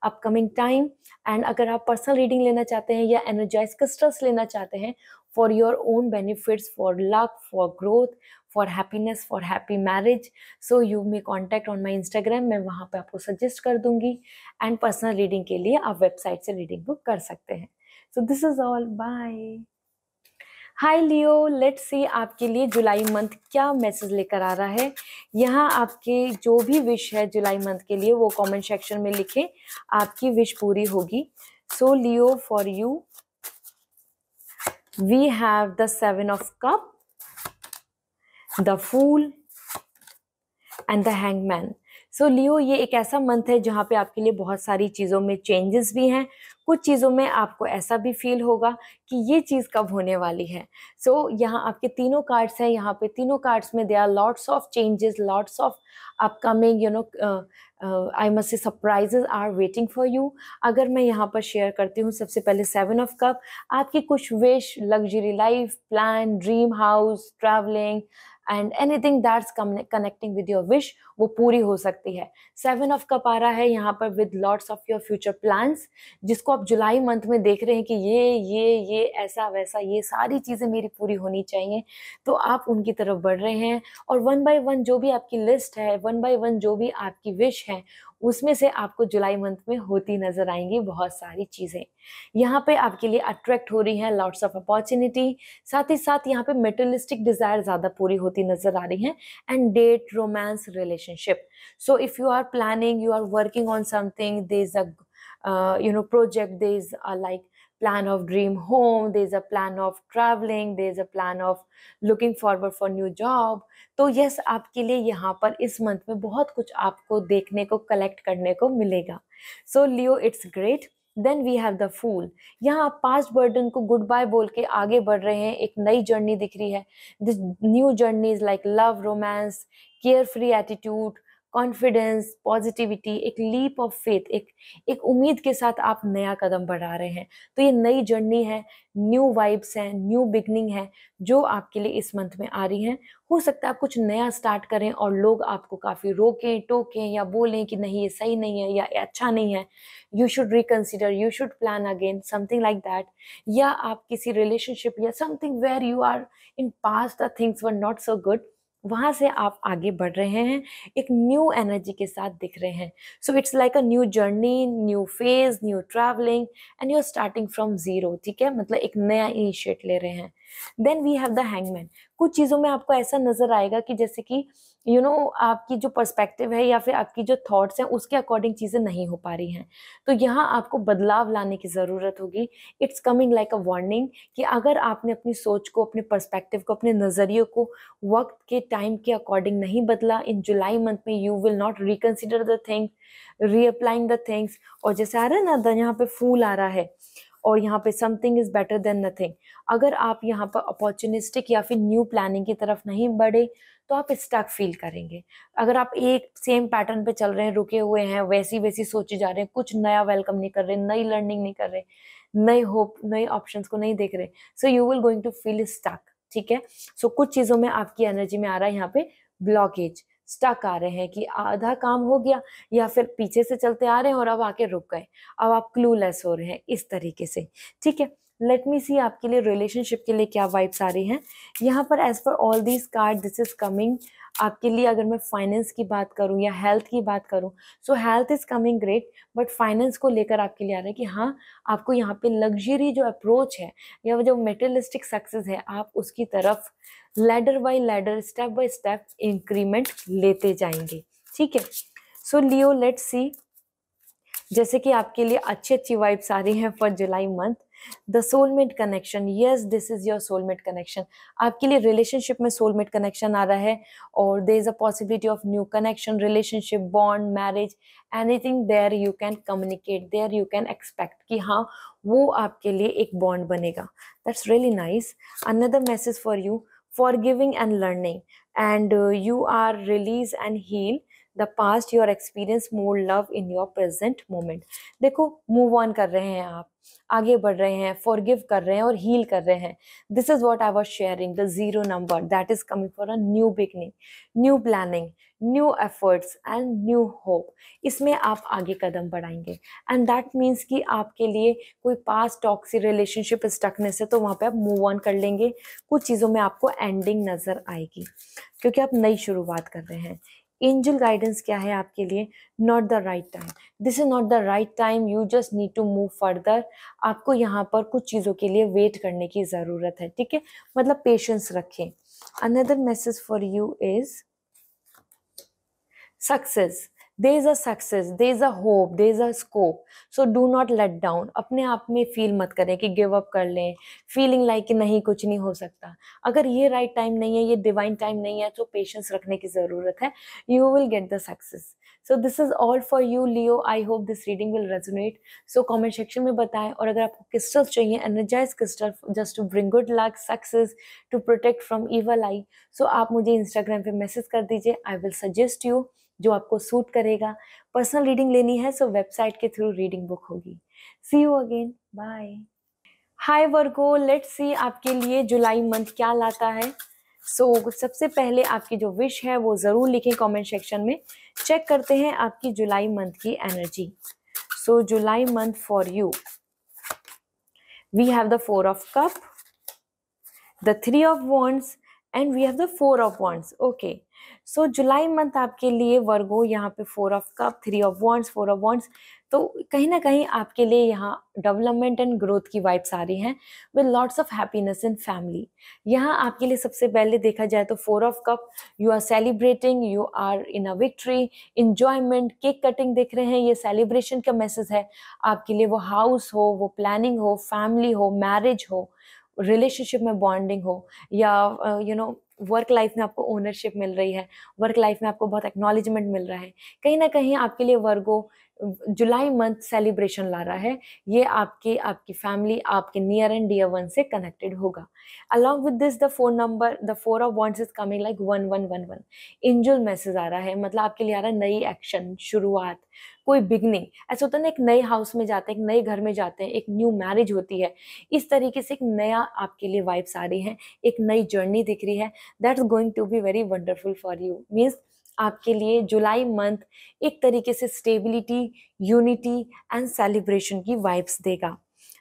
upcoming time. And अगर आप personal reading लेना चाहते हैं या energize crystals लेना चाहते हैं for your own benefits, for luck, for growth, for happiness, for happy marriage, so you may contact on my Instagram. मैं वहाँ पे आपको suggest कर दूँगी। And personal reading के लिए आप website से reading book कर सकते हैं। So this is all. Bye. Hi Leo, let's see आपके लिए जुलाई मंथ क्या मैसेज लेकर आ रहा है। यहाँ आपके जो भी विश है जुलाई मंथ के लिए वो कमेंट सेक्शन में लिखें, आपकी विश पूरी होगी। So Leo, for you we have the 7 of Cups, the fool and the hangman. So Leo, ये एक ऐसा मंथ है जहाँ पे आपके लिए बहुत सारी चीज़ों में चेंजेस भी हैं। कुछ चीज़ों में आपको ऐसा भी फील होगा कि ये चीज़ कब होने वाली है। सो यहाँ आपके तीनों कार्ड्स हैं, यहाँ पे तीनों कार्ड्स में they are lots of changes, lots of upcoming I must say surprises are waiting for you. अगर मैं यहाँ पर शेयर करती हूँ, सबसे पहले 7 of Cups, आपकी कुछ wish, luxury life, plan, dream house, travelling and anything that's connecting with your wish, वो पूरी हो सकती है। 7 of Cups आ रहा है यहाँ पर with lots of your future plans, जिसको आप जुलाई मंथ में देख रहे हैं कि ये ऐसा वैसा, ये सारी चीज़ें मेरी पूरी होनी चाहिए, तो आप उनकी तरफ बढ़ रहे हैं। और 1 by 1 जो भी आपकी लिस्ट है, 1 by 1 जो भी आपकी विश है, उसमें से आपको जुलाई मंथ में होती नजर आएंगी बहुत सारी चीज़ें। यहाँ पे आपके लिए अट्रैक्ट हो रही हैं लॉट्स ऑफ अपॉर्चुनिटी, साथ ही साथ यहाँ पे मेटेरियलिस्टिक डिजायर ज़्यादा पूरी होती नजर आ रही हैं, and date, romance, relationship. So if you are planning, you are working on something, there's a project, there's a like plan of dream home, there's a plan of traveling, there's a plan of looking forward for new job। तो yes, आपके लिए यहाँ पर इस month में बहुत कुछ आपको देखने को, कलेक्ट करने को मिलेगा। So Leo, it's great. Then we have the fool. यहाँ आप पास्ट बर्डन को गुड बाय बोल के आगे बढ़ रहे हैं, एक नई जर्नी दिख रही है। This new journey is like love, romance, care free attitude, confidence, positivity, एक लीप ऑफ फेथ, एक उम्मीद के साथ आप नया कदम बढ़ा रहे हैं। तो ये नई जर्नी है, न्यू वाइब्स हैं, न्यू बिगनिंग है जो आपके लिए इस मंथ में आ रही हैं। हो सकता है आप कुछ नया स्टार्ट करें और लोग आपको काफ़ी रोकें, टोकें या बोलें कि नहीं ये सही नहीं है या ये अच्छा नहीं है, you should reconsider, you should plan again, something like that. या आप किसी रिलेशनशिप या something where you are in past the things were not so good, वहाँ से आप आगे बढ़ रहे हैं, एक न्यू एनर्जी के साथ दिख रहे हैं। So it's like a new journey, new phase, new travelling, and you are starting from zero. ठीक है, मतलब एक नया इनिशिएट ले रहे हैं। Then we have the hangman. कुछ चीज़ों में आपको ऐसा नजर आएगा कि जैसे कि आपकी जो पर्सपेक्टिव है या फिर आपकी जो थॉट्स हैं उसके अकॉर्डिंग चीज़ें नहीं हो पा रही हैं, तो यहाँ आपको बदलाव लाने की ज़रूरत होगी। It's coming like a warning कि अगर आपने अपनी सोच को, अपने पर्सपेक्टिव को, अपने नज़रिए को वक्त के टाइम के अकॉर्डिंग नहीं बदला, इन जुलाई मंथ में you will not reconsider the thing, reapplying the things. और जैसे आ रहा है ना, यहाँ पे फूल आ रहा है और यहाँ पे something is better than nothing. अगर आप यहाँ पर अपॉर्चुनिस्टिक या फिर न्यू प्लानिंग की तरफ नहीं बढ़े तो आप स्टक फील करेंगे। अगर आप एक सेम पैटर्न पे चल रहे हैं, रुके हुए हैं, वैसी वैसी सोचे जा रहे हैं, कुछ नया वेलकम नहीं कर रहे, नई लर्निंग नहीं कर रहे, नए होप, नए ऑप्शंस को नहीं देख रहे, so you will going to feel stuck. ठीक है, सो कुछ चीज़ों में आपकी एनर्जी में आ रहा है यहाँ पे ब्लॉकेज, स्टक आ रहे हैं कि आधा काम हो गया या फिर पीछे से चलते आ रहे हैं और अब आके रुक गए, अब आप क्लूलेस हो रहे हैं इस तरीके से। ठीक है, लेट मी सी आपके लिए रिलेशनशिप के लिए क्या वाइब्स आ रही हैं। यहाँ पर as per all these card this is coming आपके लिए। अगर मैं फाइनेंस की बात करूँ या हेल्थ की बात करूँ, सो health is coming great, but finance को लेकर आपके लिए आ रहा है कि हाँ, आपको यहाँ पे लग्जरी जो अप्रोच है या जो मेटेरियलिस्टिक सक्सेस है, आप उसकी तरफ ladder by ladder, step by step increment लेते जाएंगे। ठीक है, सो लियो, लेट्स सी जैसे कि आपके लिए अच्छी अच्छी वाइब्स आ रही हैं for July month. The soulmate connection, yes this is your soulmate connection. आपके लिए रिलेशनशिप में सोलमेट कनेक्शन आ रहा है और there is a possibility of new connection, relationship, bond, marriage, anything there you can communicate, there you can expect कि हाँ, वो आपके लिए एक बॉन्ड बनेगा। That's really nice. Another message for you, forgiving and learning, and you are release and heal the past, your experience more love in your present moment। देखो, move on कर रहे हैं आप, आगे बढ़ रहे हैं, फॉरगिव कर रहे हैं और हील कर रहे हैं। This is what I was sharing, the 0 number that is coming for a new beginning, new planning, new efforts and new hope. इसमें आप आगे कदम बढ़ाएंगे एंड दैट मीन्स कि आपके लिए कोई पास्ट टॉक्सिक रिलेशनशिप स्टकनेस है तो वहाँ पे आप मूव ऑन कर लेंगे। कुछ चीज़ों में आपको एंडिंग नजर आएगी क्योंकि आप नई शुरुआत कर रहे हैं। एंजल गाइडेंस क्या है आपके लिए? Not the right time, this is not the right time, you just need to move further. आपको यहाँ पर कुछ चीज़ों के लिए वेट करने की ज़रूरत है, ठीक है, मतलब पेशेंस रखें। Another message for you is success, there is a success, there is a hope, there is a scope, so do not let down। अपने आप में फील मत करें कि गिव अप कर लें, फीलिंग लाइक कि नहीं कुछ नहीं हो सकता। अगर ये राइट टाइम नहीं है, ये डिवाइन टाइम नहीं है, तो पेशेंस रखने की ज़रूरत है, you will get the success. So this is all for you Leo, I hope this reading will resonate. So comment section में बताएं, और अगर आपको क्रिस्टल्स चाहिए, energize crystal just to bring good luck, success, to protect from evil eye, so आप मुझे Instagram पे message कर दीजिए, आई विल सजेस्ट यू जो आपको सूट करेगा। पर्सनल रीडिंग लेनी है सो वेबसाइट के थ्रू रीडिंग बुक होगी। See you again, bye. Hi Virgo, let's see आपके लिए जुलाई मंथ क्या लाता है। सो सबसे पहले आपकी जो विश है वो ज़रूर लिखें कमेंट सेक्शन में। चेक करते हैं आपकी जुलाई मंथ की energy. So July month for you, we have the 4 of cup, the 3 of wands and we have the 4 of wands. Okay, so July month आपके लिए वर्गो, यहाँ पे 4 of cup, 3 of wands, 4 of wands, तो कहीं ना कहीं आपके लिए यहाँ डेवलपमेंट एंड ग्रोथ की वाइब्स आ रही हैं with lots of happiness in family. यहाँ आपके लिए सबसे पहले देखा जाए तो 4 of cup, you are celebrating, you are in a victory, enjoyment, cake cutting दिख रहे हैं, ये सेलिब्रेशन का मैसेज है आपके लिए। वो हाउस हो, वो प्लानिंग हो, फैमिली हो, मैरिज हो, रिलेशनशिप में बॉन्डिंग हो, या यू नो वर्क लाइफ में आपको ओनरशिप मिल रही है, वर्क लाइफ में आपको बहुत एक्नॉलेजमेंट मिल रहा है, कहीं ना कहीं आपके लिए वर्गो जुलाई मंथ सेलिब्रेशन ला रहा है। ये आपकी फैमिली, आपके नियर एंड डियर वन से कनेक्टेड होगा। Along with this the 4 number, the 4 of wands is coming like 1111। Angel message आ रहा है, मतलब आपके लिए आ रहा है नई एक्शन, शुरुआत, कोई बिगनिंग। ऐसा होता है ना, एक नए हाउस में जाते हैं, एक नए घर में जाते हैं, एक न्यू मैरिज होती है, इस तरीके से एक नया आपके लिए वाइब्स आ रही है, एक नई जर्नी दिख रही है। That's going to be very wonderful for you. Means आपके लिए जुलाई मंथ एक तरीके से स्टेबिलिटी, यूनिटी एंड सेलिब्रेशन की वाइब्स देगा।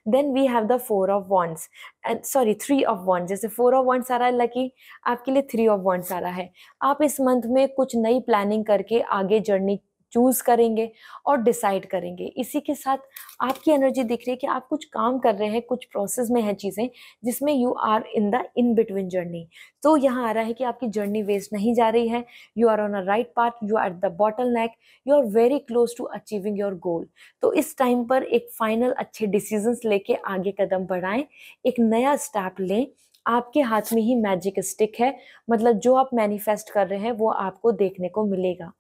Then we have the 4 of wands and sorry 3 of wands. जैसे 4 ऑफ वॉन्ड्स आ रहा है लकी, आपके लिए 3 ऑफ वॉन्ड्स आ रहा है। आप इस मंथ में कुछ नई प्लानिंग करके आगे जर्नी चूज करेंगे और डिसाइड करेंगे। इसी के साथ आपकी एनर्जी दिख रही है कि आप कुछ काम कर रहे हैं, कुछ प्रोसेस में है चीज़ें जिसमें you are in the in between journey. तो यहाँ आ रहा है कि आपकी जर्नी वेस्ट नहीं जा रही है, you are on a right path, you are at the bottle neck, you are very close to achieving your goal. तो इस टाइम पर एक फाइनल अच्छे डिसीजंस लेके आगे कदम बढ़ाएं, एक नया स्टेप लें। आपके हाथ में ही मैजिक स्टिक है, मतलब जो आप मैनिफेस्ट कर रहे हैं वो आपको देखने को मिलेगा।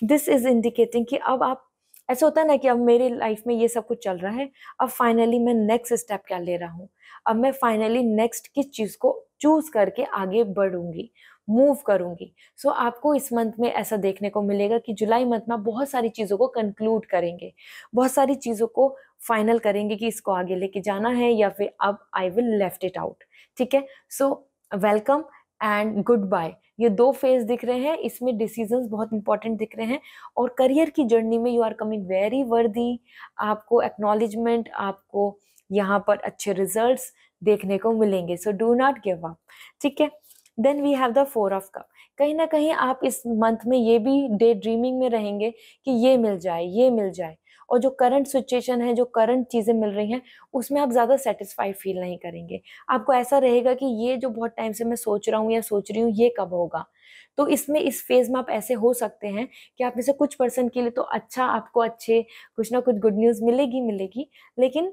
दिस इज इंडिकेटिंग कि अब आप, ऐसा होता है ना कि अब मेरी लाइफ में ये सब कुछ चल रहा है, अब फाइनली मैं नेक्स्ट स्टेप क्या ले रहा हूँ, अब मैं फाइनली नेक्स्ट किस चीज़ को चूज करके आगे बढ़ूंगी, मूव करूंगी। सो आपको इस मंथ में ऐसा देखने को मिलेगा कि जुलाई मंथ में बहुत सारी चीज़ों को कंक्लूड करेंगे, बहुत सारी चीज़ों को फाइनल करेंगे कि इसको आगे लेके जाना है या फिर अब I will left it out. ठीक है, so welcome and good bye. ये 2 फेज दिख रहे हैं, इसमें डिसीजंस बहुत इंपॉर्टेंट दिख रहे हैं, और करियर की जर्नी में यू आर कमिंग वेरी वर्दी। आपको एक्नॉलेजमेंट, आपको यहाँ पर अच्छे रिजल्ट्स देखने को मिलेंगे। So do not give up. ठीक है, then we have the 4 of cup. कहीं ना कहीं आप इस मंथ में ये भी डे ड्रीमिंग में रहेंगे कि ये मिल जाए, ये मिल जाए, और जो करंट सिचुएशन है, जो करंट चीज़ें मिल रही हैं, उसमें आप ज़्यादा सेटिस्फाइड फील नहीं करेंगे। आपको ऐसा रहेगा कि ये जो बहुत टाइम से मैं सोच रहा हूँ या सोच रही हूँ, ये कब होगा। तो इसमें इस फेज में आप ऐसे हो सकते हैं कि आप में से कुछ पर्सन के लिए तो अच्छा, आपको अच्छे कुछ ना कुछ गुड न्यूज़ मिलेगी मिलेगी, लेकिन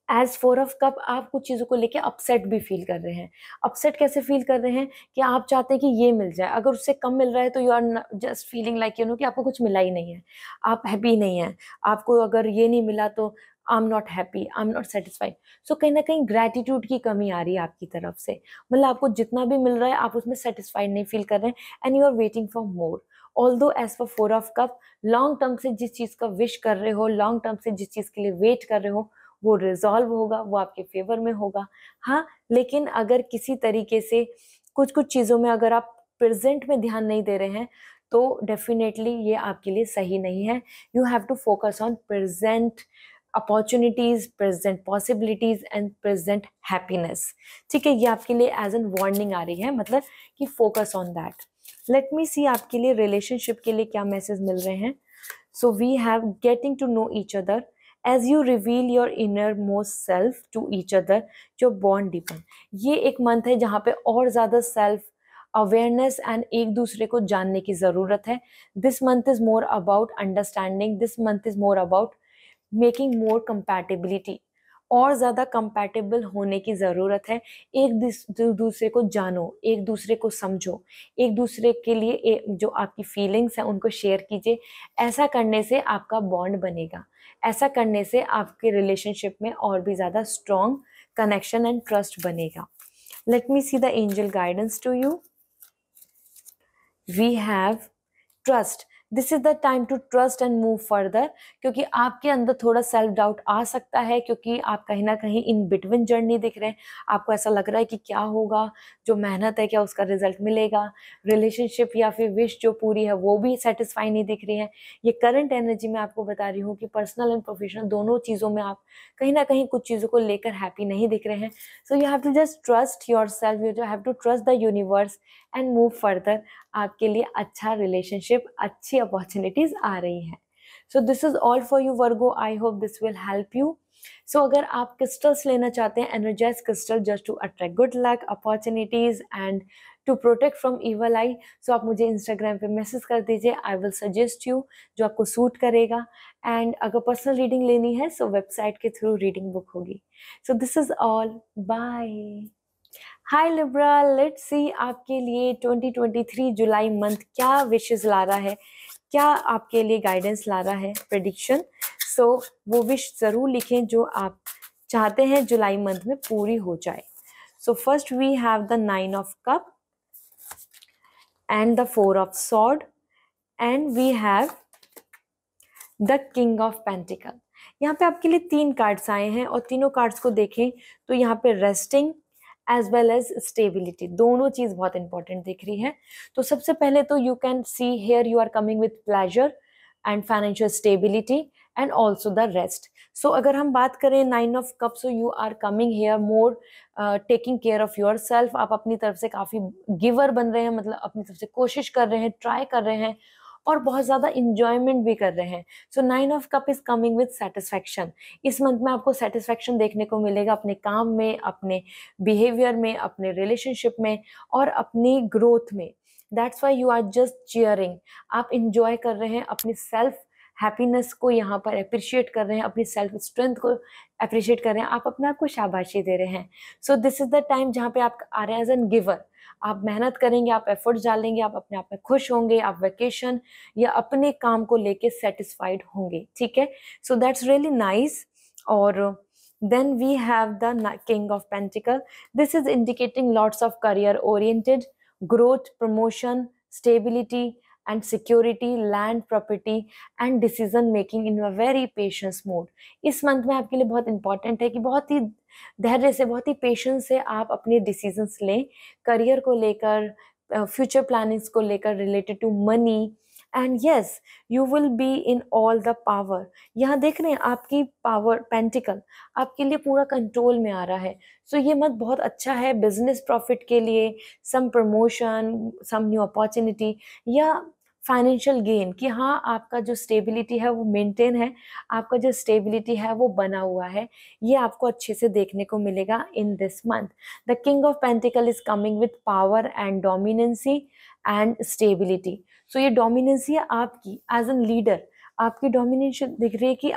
एज 4 ऑफ कप आप कुछ चीज़ों को लेके अपसेट भी फील कर रहे हैं। अपसेट कैसे फील कर रहे हैं कि आप चाहते हैं कि ये मिल जाए, अगर उससे कम मिल रहा है तो you are just feeling like you know कि आपको कुछ मिला ही नहीं है, आप हैप्पी नहीं हैं। आपको अगर ये नहीं मिला तो I am not happy, I am not satisfied. So कहीं ना कहीं ग्रैटिट्यूड की कमी आ रही है आपकी तरफ से, मतलब आपको जितना भी मिल रहा है आप उसमें सेटिस्फाइड नहीं फील कर रहे हैं and you are waiting for more. Although as for 4 of cup, long term से जिस चीज़ का विश कर रहे हो, लॉन्ग टर्म से जिस चीज़ के लिए वेट कर रहे हो, वो रिजॉल्व होगा, वो आपके फेवर में होगा। हाँ, लेकिन अगर किसी तरीके से कुछ कुछ चीज़ों में अगर आप प्रेजेंट में ध्यान नहीं दे रहे हैं तो डेफिनेटली ये आपके लिए सही नहीं है। You have to focus on present opportunities, present possibilities and present happiness. ठीक है, ये आपके लिए एज एन वार्निंग आ रही है, मतलब कि focus on that. Let me see आपके लिए रिलेशनशिप के लिए क्या मैसेज मिल रहे हैं. So we have getting to know each other. As you reveal your inner most self to each other, your bond deepen. ये एक मंथ है जहाँ पे और ज़्यादा सेल्फ अवेयरनेस एंड एक दूसरे को जानने की ज़रूरत है. This month is more about understanding. This month is more about making more compatibility. और ज़्यादा कंपैटिबल होने की ज़रूरत है. एक दूसरे को जानो, एक दूसरे को समझो, एक दूसरे के लिए जो आपकी फीलिंग्स हैं उनको शेयर कीजिए. ऐसा करने से आपका बॉन्ड बनेगा. ऐसा करने से आपके रिलेशनशिप में और भी ज़्यादा स्ट्रॉन्ग कनेक्शन एंड ट्रस्ट बनेगा. Let me see the angel guidance to you. We have trust. This is the time to trust and move further. क्योंकि आपके अंदर थोड़ा सेल्फ डाउट आ सकता है, क्योंकि आप कहीं ना कहीं इन बिटवीन जर्नी दिख रहे हैं. आपको ऐसा लग रहा है कि क्या होगा, जो मेहनत है क्या उसका रिजल्ट मिलेगा. रिलेशनशिप या फिर विश जो पूरी है वो भी सेटिस्फाई नहीं दिख रही है. ये करंट एनर्जी मैं आपको बता रही हूँ कि पर्सनल एंड प्रोफेशनल दोनों चीज़ों में आप कहीं ना कहीं कुछ चीज़ों को लेकर हैप्पी नहीं दिख रहे हैं. So you have to just trust yourself. You have to trust the universe and move further. आपके लिए अच्छा रिलेशनशिप, अच्छी अपॉर्चुनिटीज आ रही हैं. So this is all for you Virgo. I hope this will help you. So अगर आप crystals लेना चाहते हैं, energize crystal just to attract good luck, opportunities and to protect from evil eye, so आप मुझे इंस्टाग्राम पे message कर दीजिए. आई विल सजेस्ट यू जो आपको सूट करेगा. एंड अगर पर्सनल रीडिंग लेनी है सो वेबसाइट के थ्रू रीडिंग बुक होगी. So this is all. Bye. Hi Libra, let's see आपके लिए 2023 जुलाई मंथ क्या विशेस ला रहा है, क्या आपके लिए गाइडेंस ला रहा है, प्रेडिक्शन. सो वो विश ज़रूर लिखें जो आप चाहते हैं जुलाई मंथ में पूरी हो जाए. So first we have the 9 of cup and the 4 of sword and we have the king of pentacle. यहाँ पे आपके लिए 3 कार्ड्स आए हैं और तीनों कार्ड्स को देखें तो यहाँ पे resting as well as stability, दोनों चीज बहुत इंपॉर्टेंट दिख रही है. तो सबसे पहले तो you can see here you are coming with pleasure and financial stability and also the rest. So अगर हम बात करें 9 of cup, so you are coming here more taking care of yourself. आप अपनी तरफ से काफी गिवर बन रहे हैं, मतलब अपनी तरफ से कोशिश कर रहे हैं, ट्राई कर रहे हैं और बहुत ज़्यादा इंजॉयमेंट भी कर रहे हैं. सो 9 of cup is coming with satisfaction. इस मंथ में आपको सेटिस्फैक्शन देखने को मिलेगा अपने काम में, अपने बिहेवियर में, अपने रिलेशनशिप में और अपनी ग्रोथ में. That's why you are just cheering. आप इंजॉय कर रहे हैं, अपनी सेल्फ हैप्पीनेस को यहाँ पर अप्रिशिएट कर रहे हैं, अपनी सेल्फ स्ट्रेंथ को अप्रिशिएट कर रहे हैं, आप अपने आप को शाबाशी दे रहे हैं. So this is the time जहाँ पे आप आ रहे हैं एज एन गिवर. आप मेहनत करेंगे, आप एफर्ट्स डालेंगे, आप अपने आप में खुश होंगे, आप वेकेशन या अपने काम को लेके सेटिस्फाइड होंगे. ठीक है, सो दैट्स रियली नाइस. और then we have the king of pentacle. This is indicating lots of career oriented growth, promotion, stability and security, land, property and decision making in a very patience mode. इस month में आपके लिए बहुत important है कि बहुत ही धैर्य से, बहुत ही पेशेंस से आप अपने डिसीजंस लें, करियर को लेकर, फ्यूचर प्लानिंग्स को लेकर, related to money. And yes, you will be in all the power. यहाँ देख रहे हैं आपकी पावर पेंटिकल आपके लिए पूरा कंट्रोल में आ रहा है. सो ये मंथ बहुत अच्छा है बिजनेस प्रॉफिट के लिए, सम प्रमोशन, सम न्यू अपॉर्चुनिटी या फाइनेंशियल गेन, कि हाँ आपका जो स्टेबिलिटी है वो मेंटेन है, आपका जो स्टेबिलिटी है वो बना हुआ है. ये आपको अच्छे से देखने को मिलेगा in this month. The king of pentacle is coming with power and dominancy and stability. So ये डोमिनेंसी है आपकी एज एन लीडर. आपकी डोमिनेशन दिख रही है कि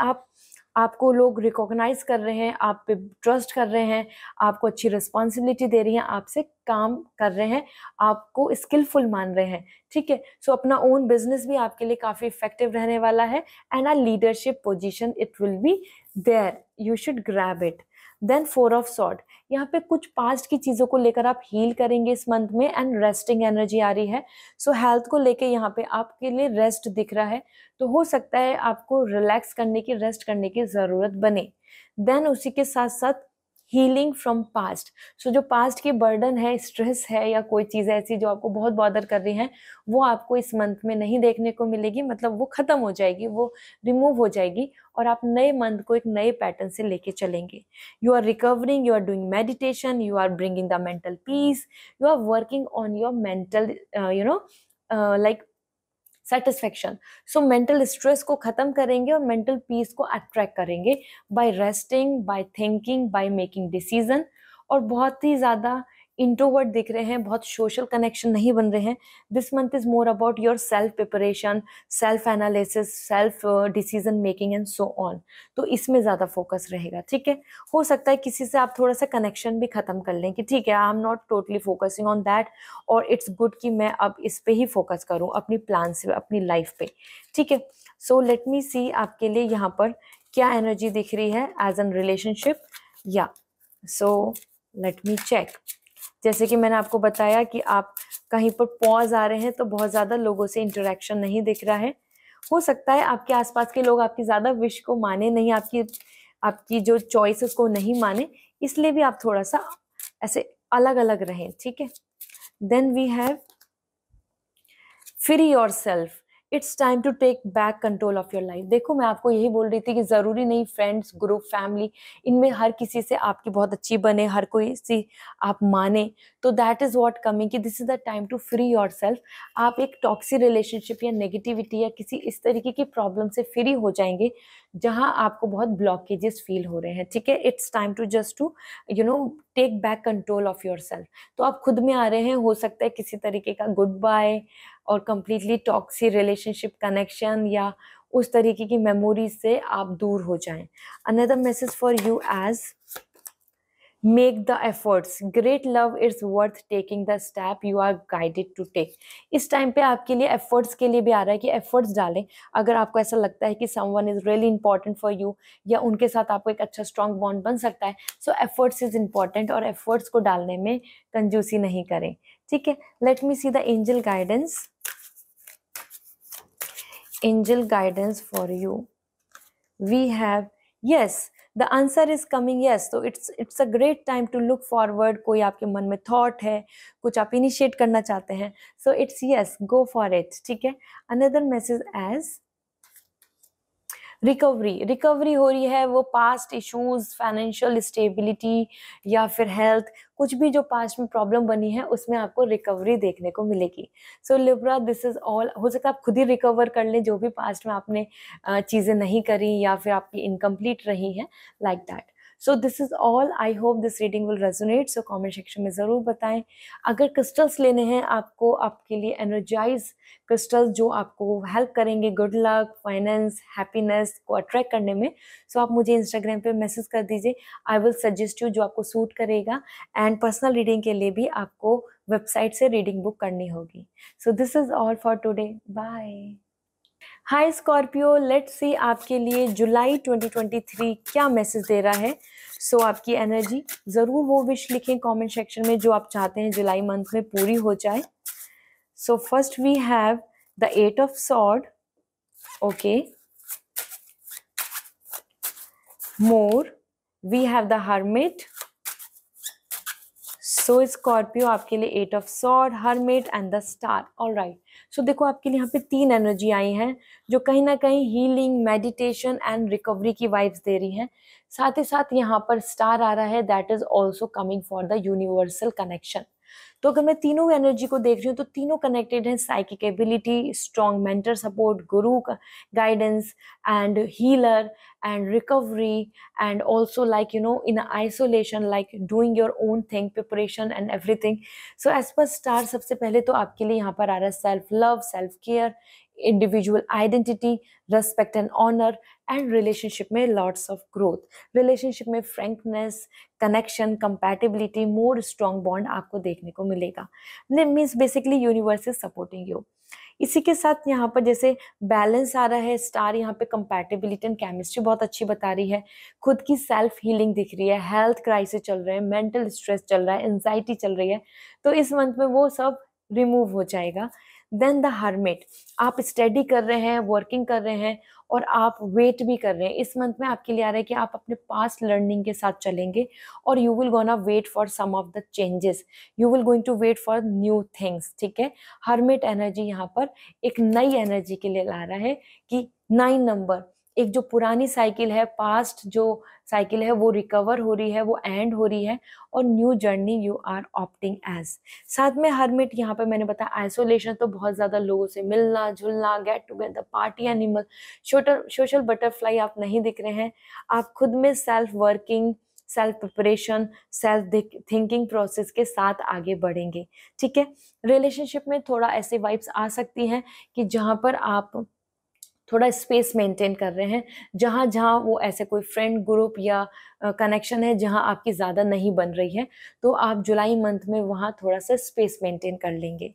आपको लोग रिकॉग्नाइज कर रहे हैं, आप पे ट्रस्ट कर रहे हैं, आपको अच्छी रिस्पॉन्सिबिलिटी दे रही हैं, आपसे काम कर रहे हैं, आपको स्किलफुल मान रहे हैं. ठीक है, सो अपना ओन बिजनेस भी आपके लिए काफ़ी इफेक्टिव रहने वाला है and a leadership position it will be there. You should grab it. Then 4 of sword. यहाँ पे कुछ पास्ट की चीज़ों को लेकर आप हील करेंगे इस मंथ में एंड रेस्टिंग एनर्जी आ रही है. सो हेल्थ को लेके यहाँ पे आपके लिए रेस्ट दिख रहा है, तो हो सकता है आपको रिलैक्स करने की, रेस्ट करने की ज़रूरत बने. देन उसी के साथ साथ हीलिंग फ्रॉम पास्ट. सो जो पास्ट की बर्डन है, स्ट्रेस है या कोई चीज़ ऐसी जो आपको बहुत बॉदर कर रही हैं, वो आपको इस मंथ में नहीं देखने को मिलेगी. मतलब वो ख़त्म हो जाएगी, वो रिमूव हो जाएगी और आप नए मंथ को एक नए पैटर्न से लेके चलेंगे. You are recovering, you are doing meditation, you are bringing the mental peace, you are working on your mental like satisfaction. So mental stress को खत्म करेंगे और मेंटल पीस को अट्रैक्ट करेंगे by resting, by thinking, by making decision. और बहुत ही ज़्यादा introvert दिख रहे हैं, बहुत सोशल कनेक्शन नहीं बन रहे हैं। This month is more about your self preparation, self analysis, self decision making and so on. तो इसमें ज़्यादा फोकस रहेगा, ठीक है। हो सकता है किसी से आप थोड़ा सा कनेक्शन भी खत्म कर लें कि ठीक है, आई am not totally focusing on that, और इट्स गुड कि मैं अब इस पे ही फोकस करूं, अपनी प्लान से, अपनी लाइफ पे, ठीक है। सो लेट मी सी आपके लिए यहाँ पर क्या एनर्जी दिख रही है एज एन रिलेशनशिप। या सो लेट मी चेक। जैसे कि मैंने आपको बताया कि आप कहीं पर पॉज आ रहे हैं, तो बहुत ज़्यादा लोगों से इंटरेक्शन नहीं दिख रहा है। हो सकता है आपके आसपास के लोग आपकी ज़्यादा विश को माने नहीं, आपकी जो चॉइस उसको नहीं माने, इसलिए भी आप थोड़ा सा ऐसे अलग अलग रहें, ठीक है। Then we have free yourself, it's time to take back control of your life. देखो, मैं आपको यही बोल रही थी कि ज़रूरी नहीं फ्रेंड्स, ग्रुप, फैमिली, इनमें हर किसी से आपकी बहुत अच्छी बने, हर कोई सी आप माने, तो दैट इज़ व्हाट कमिंग कि this is the time to free yourself. आप एक टॉक्सिक रिलेशनशिप या नेगेटिविटी या किसी इस तरीके की प्रॉब्लम से फ्री हो जाएंगे जहां आपको बहुत ब्लॉकेजेस फील हो रहे हैं, ठीक है। It's time to just to take back control of yourself. तो आप खुद में आ रहे हैं, हो सकता है किसी तरीके का गुड बाय और कंप्लीटली टॉक्सिक रिलेशनशिप कनेक्शन या उस तरीके की मेमोरीज से आप दूर हो जाएं। Another message for you as make the efforts, great love is worth taking the step you are guided to take. इस टाइम पे आपके लिए एफर्ट्स के लिए भी आ रहा है कि एफर्ट्स डालें। अगर आपको ऐसा लगता है कि someone is really important for you या उनके साथ आपको एक अच्छा स्ट्रॉन्ग बॉन्ड बन सकता है, सो एफर्ट्स इज इंपॉर्टेंट और एफर्ट्स को डालने में कंजूसी नहीं करें, ठीक है। Let me see the angel guidance, angel guidance for you. We have, yes, the answer is coming, yes. So it's a great time to look forward. कोई आपके मन में थॉट है, कुछ आप इनिशिएट करना चाहते हैं, so it's yes, go for it, ठीक है। another message as रिकवरी हो रही है, वो पास्ट इश्यूज, फाइनेंशियल स्टेबिलिटी या फिर हेल्थ, कुछ भी जो पास्ट में प्रॉब्लम बनी है उसमें आपको रिकवरी देखने को मिलेगी। सो लिब्रा, दिस इज ऑल। हो सकता है आप खुद ही रिकवर कर लें जो भी पास्ट में आपने चीज़ें नहीं करी या फिर आपकी इनकम्प्लीट रही हैं, like that. So this is all. I hope this reading will resonate. So comment section में ज़रूर बताएं। अगर क्रिस्टल्स लेने हैं आपको, आपके लिए एनर्जाइज क्रिस्टल्स जो आपको हेल्प करेंगे गुड लक, फाइनेंस, हैप्पीनेस को अट्रैक्ट करने में, सो आप मुझे इंस्टाग्राम पे मैसेज कर दीजिए। आई विल सजेस्ट यू जो आपको सूट करेगा। एंड पर्सनल रीडिंग के लिए भी आपको वेबसाइट से रीडिंग बुक करनी होगी। So this is all for today, bye. Hi Scorpio, let's see आपके लिए जुलाई 2023 क्या मैसेज दे रहा है। सो आपकी एनर्जी, ज़रूर वो विश लिखें कमेंट सेक्शन में जो आप चाहते हैं जुलाई मंथ में पूरी हो जाए। So first we have the 8 of sword, okay, more, we have the hermit. So Scorpio आपके लिए 8 of sword, hermit and the star. Alright, so देखो आपके लिए यहाँ पे 3 एनर्जी आई हैं जो कहीं ना कहीं हीलिंग, मेडिटेशन एंड रिकवरी की वाइब्स दे रही हैं। साथ ही साथ यहाँ पर स्टार आ रहा है, that is also coming for the universal connection. तो अगर मैं तीनों एनर्जी को देख रही हूँ तो तीनों कनेक्टेड हैं, psychic ability, strong mentor support, guru guidance and healer and recovery, and also like in isolation, like doing your own thing, preparation and everything. So as per star, सबसे पहले तो आपके लिए यहाँ पर आ रहा है self love, self care, individual identity, respect and honour, and relationship में लॉट्स ऑफ ग्रोथ, रिलेशनशिप में frankness, connection, compatibility, more strong bond आपको देखने को मिलेगा। Means basically universe is supporting you. इसी के साथ यहाँ पर जैसे बैलेंस आ रहा है, स्टार यहाँ पे कंपैटिबिलिटी एंड केमिस्ट्री बहुत अच्छी बता रही है, खुद की सेल्फ हीलिंग दिख रही है, हेल्थ क्राइसिस चल रहे हैं, मेंटल स्ट्रेस चल रहा है, एंजाइटी चल रही है, तो इस मंथ में वो सब रिमूव हो जाएगा। देन द हर्मिट, आप स्टडी कर रहे हैं, वर्किंग कर रहे हैं और आप वेट भी कर रहे हैं। इस मंथ में आपके लिए आ रहा है कि आप अपने पास्ट लर्निंग के साथ चलेंगे और you will gonna wait for some of the changes, you will going to wait for new things, ठीक है। हर्मिट एनर्जी यहाँ पर एक नई एनर्जी के लिए ला रहा है कि 9 नंबर, एक जो पुरानी साइकिल है, पास्ट जो साइकिल है वो रिकवर हो रही है, वो एंड हो रही है, और new journey you are opting as. साथ में हर्मिट, यहाँ पे मैंने बताया आइसोलेशन, तो बहुत ज्यादा लोगों से मिलना जुलना, get together, party animal, social butterfly आप नहीं दिख रहे हैं। आप खुद में self working, self preparation, self thinking process के साथ आगे बढ़ेंगे। ठीक है, रिलेशनशिप में थोड़ा ऐसे वाइब्स आ सकती हैं कि जहां पर आप थोड़ा स्पेस मेंटेन कर रहे हैं, जहां जहां वो ऐसे कोई फ्रेंड ग्रुप या कनेक्शन है जहां आपकी ज्यादा नहीं बन रही है, तो आप जुलाई मंथ में वहां थोड़ा सा स्पेस मेंटेन कर लेंगे।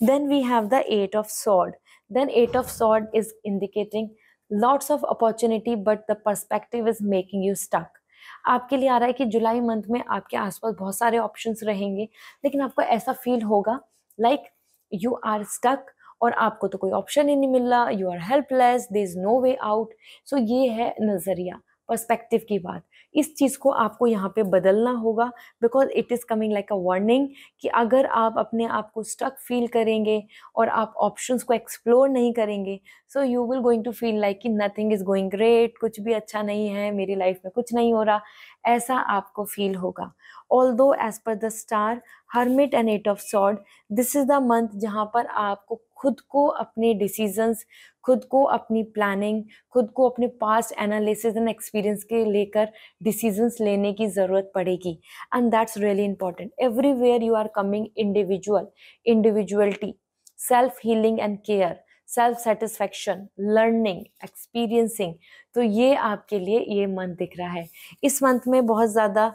Then we have the eight of sword. Then eight of sword is indicating lots of opportunity but the perspective is making you stuck. आपके लिए आ रहा है कि जुलाई मंथ में आपके आसपास बहुत सारे ऑप्शंस रहेंगे, लेकिन आपको ऐसा फील होगा लाइक यू आर स्टक, और आपको तो कोई ऑप्शन ही नहीं मिल रहा, you are helpless, there is no way out. So ये है नजरिया, पर्सपेक्टिव की बात। इस चीज को आपको यहाँ पे बदलना होगा, because it is coming like a warning कि अगर आप अपने आप को स्टक फील करेंगे और आप ऑप्शंस को एक्सप्लोर नहीं करेंगे, so you will going to feel like कि नथिंग इज गोइंग ग्रेट, कुछ भी अच्छा नहीं है, मेरी लाइफ में कुछ नहीं हो रहा, ऐसा आपको फील होगा। Although as per the star, hermit and eight of sword, this is the month जहां पर आपको खुद को अपने डिसीजंस, खुद को अपनी प्लानिंग, खुद को अपने पास्ट एनालिसिस एंड एक्सपीरियंस के लेकर डिसीजंस लेने की जरूरत पड़ेगी। And that's really important. Everywhere you are coming individuality, self healing and care, self satisfaction, learning, experiencing, तो ये आपके लिए ये मंथ दिख रहा है। इस मंथ में बहुत ज़्यादा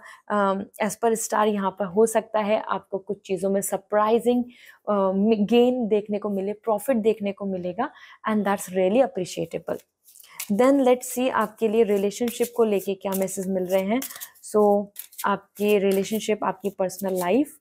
एज पर स्टार यहाँ पर हो सकता है आपको कुछ चीज़ों में सरप्राइजिंग गेन देखने को मिले, प्रॉफिट देखने को मिलेगा, and that's really appreciable. Then let's see आपके लिए रिलेशनशिप को लेके क्या मैसेज मिल रहे हैं। सो आपकी रिलेशनशिप, आपकी personal life,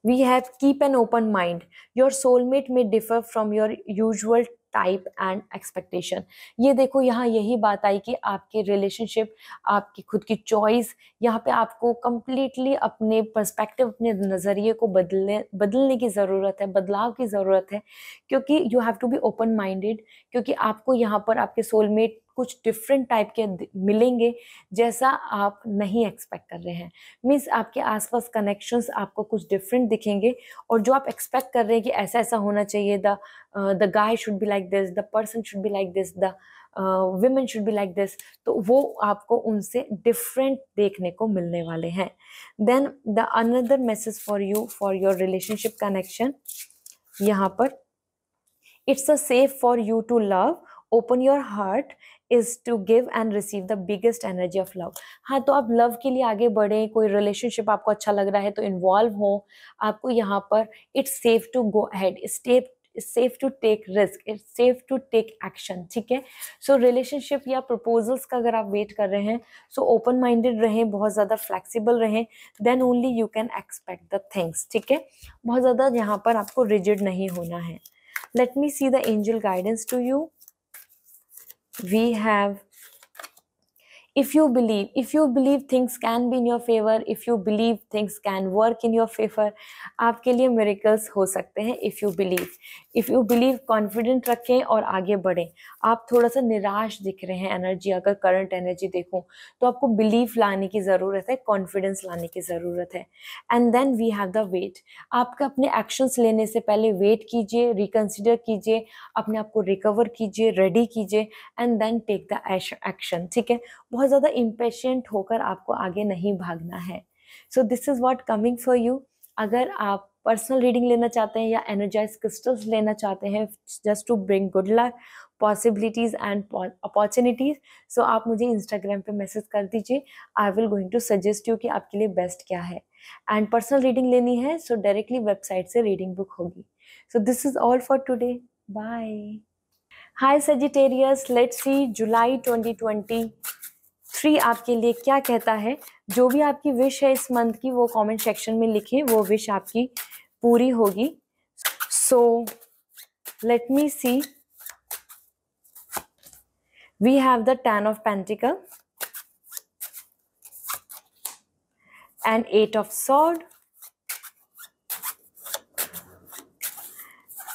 we have keep an open mind, your soulmate may differ from your usual type and expectation. ये देखो यहाँ यही बात आई कि आपके रिलेशनशिप, आपकी खुद की चॉइस, यहाँ पे आपको कंप्लीटली अपने पर्सपेक्टिव, अपने नज़रिए को बदलने की ज़रूरत है, बदलाव की ज़रूरत है, क्योंकि you have to be open minded, क्योंकि आपको यहाँ पर आपके सोलमेट कुछ डिफरेंट टाइप के मिलेंगे जैसा आप नहीं एक्सपेक्ट कर रहे हैं। मीन्स आपके आसपास कनेक्शंस आपको कुछ डिफरेंट दिखेंगे, और जो आप एक्सपेक्ट कर रहे हैं कि ऐसा ऐसा होना चाहिए, the guy should be like this, the person should be like this, the women should be like this, तो वो आपको उनसे डिफरेंट देखने को मिलने वाले हैं। Then the another message for you for your relationship connection, यहाँ पर it's a safe for you to love, open your heart is to give and receive the biggest energy of love. हाँ, तो आप लव के लिए आगे बढ़े, कोई रिलेशनशिप आपको अच्छा लग रहा है तो इन्वॉल्व हो, आपको यहाँ पर it's safe to go ahead, it's safe to take risk, it's safe to take action। ठीक है, सो रिलेशनशिप या प्रपोजल्स का अगर आप वेट कर रहे हैं, सो ओपन माइंडेड रहें, बहुत ज़्यादा फ्लेक्सिबल रहें, then only you can expect the things. ठीक है, बहुत ज़्यादा यहाँ पर आपको रिजिड नहीं होना है। Let me see the angel guidance to you. We have if you believe things can be in your favor, if you believe things can work in your favor, आपके लिए miracles हो सकते हैं। if you believe confident रखें और आगे बढ़ें। आप थोड़ा सा निराश दिख रहे हैं एनर्जी, अगर करंट एनर्जी देखूं तो आपको बिलीफ लाने की ज़रूरत है, कॉन्फिडेंस लाने की ज़रूरत है। And then we have the wait. आपका अपने एक्शंस लेने से पहले वेट कीजिए, रिकंसिडर कीजिए, अपने आप को रिकवर कीजिए, रेडी कीजिए, and then take the action. ठीक है, बहुत ज़्यादा इम्पेशेंट होकर आपको आगे नहीं भागना है। So this is what coming for you. अगर आप पर्सनल रीडिंग लेना चाहते हैं या एनर्जाइज क्रिस्टल्स लेना चाहते हैं just to bring good luck, possibilities and opportunities, so आप मुझे इंस्टाग्राम पे मैसेज कर दीजिए। I will going to suggest you कि आपके लिए बेस्ट क्या है। एंड पर्सनल रीडिंग लेनी है सो डायरेक्टली वेबसाइट से रीडिंग बुक होगी। So this is all for today, bye. Hi Sagittarius, let's see जुलाई 2023 आपके लिए क्या कहता है। जो भी आपकी विश है इस मंथ की वो कमेंट सेक्शन में लिखिए, वो विश आपकी पूरी होगी। So let me see, we have the 10 of Pentacle and 8 of Sword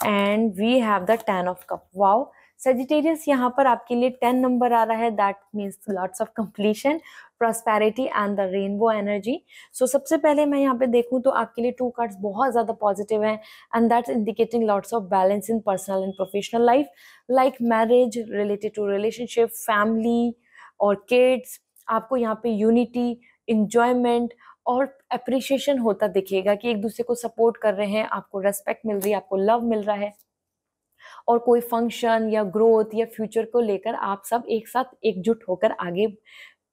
and we have the 10 of Cup. Wow, Sagittarius यहाँ पर आपके लिए 10 नंबर आ रहा है, that means lots of completion, prosperity and the rainbow energy. So सबसे पहले मैं यहाँ पे देखूँ तो आपके लिए 2 कार्ड्स बहुत ज़्यादा पॉजिटिव हैं, and that's indicating lots of balance in personal and professional life, like marriage, related to relationship, family और किड्स। आपको यहाँ पे यूनिटी, इंजॉयमेंट और अप्रिशिएशन होता दिखेगा कि एक दूसरे को सपोर्ट कर रहे हैं, आपको रेस्पेक्ट मिल रही है, आपको लव मिल रहा है, और कोई फंक्शन या ग्रोथ या फ्यूचर को लेकर आप सब एक साथ एकजुट होकर आगे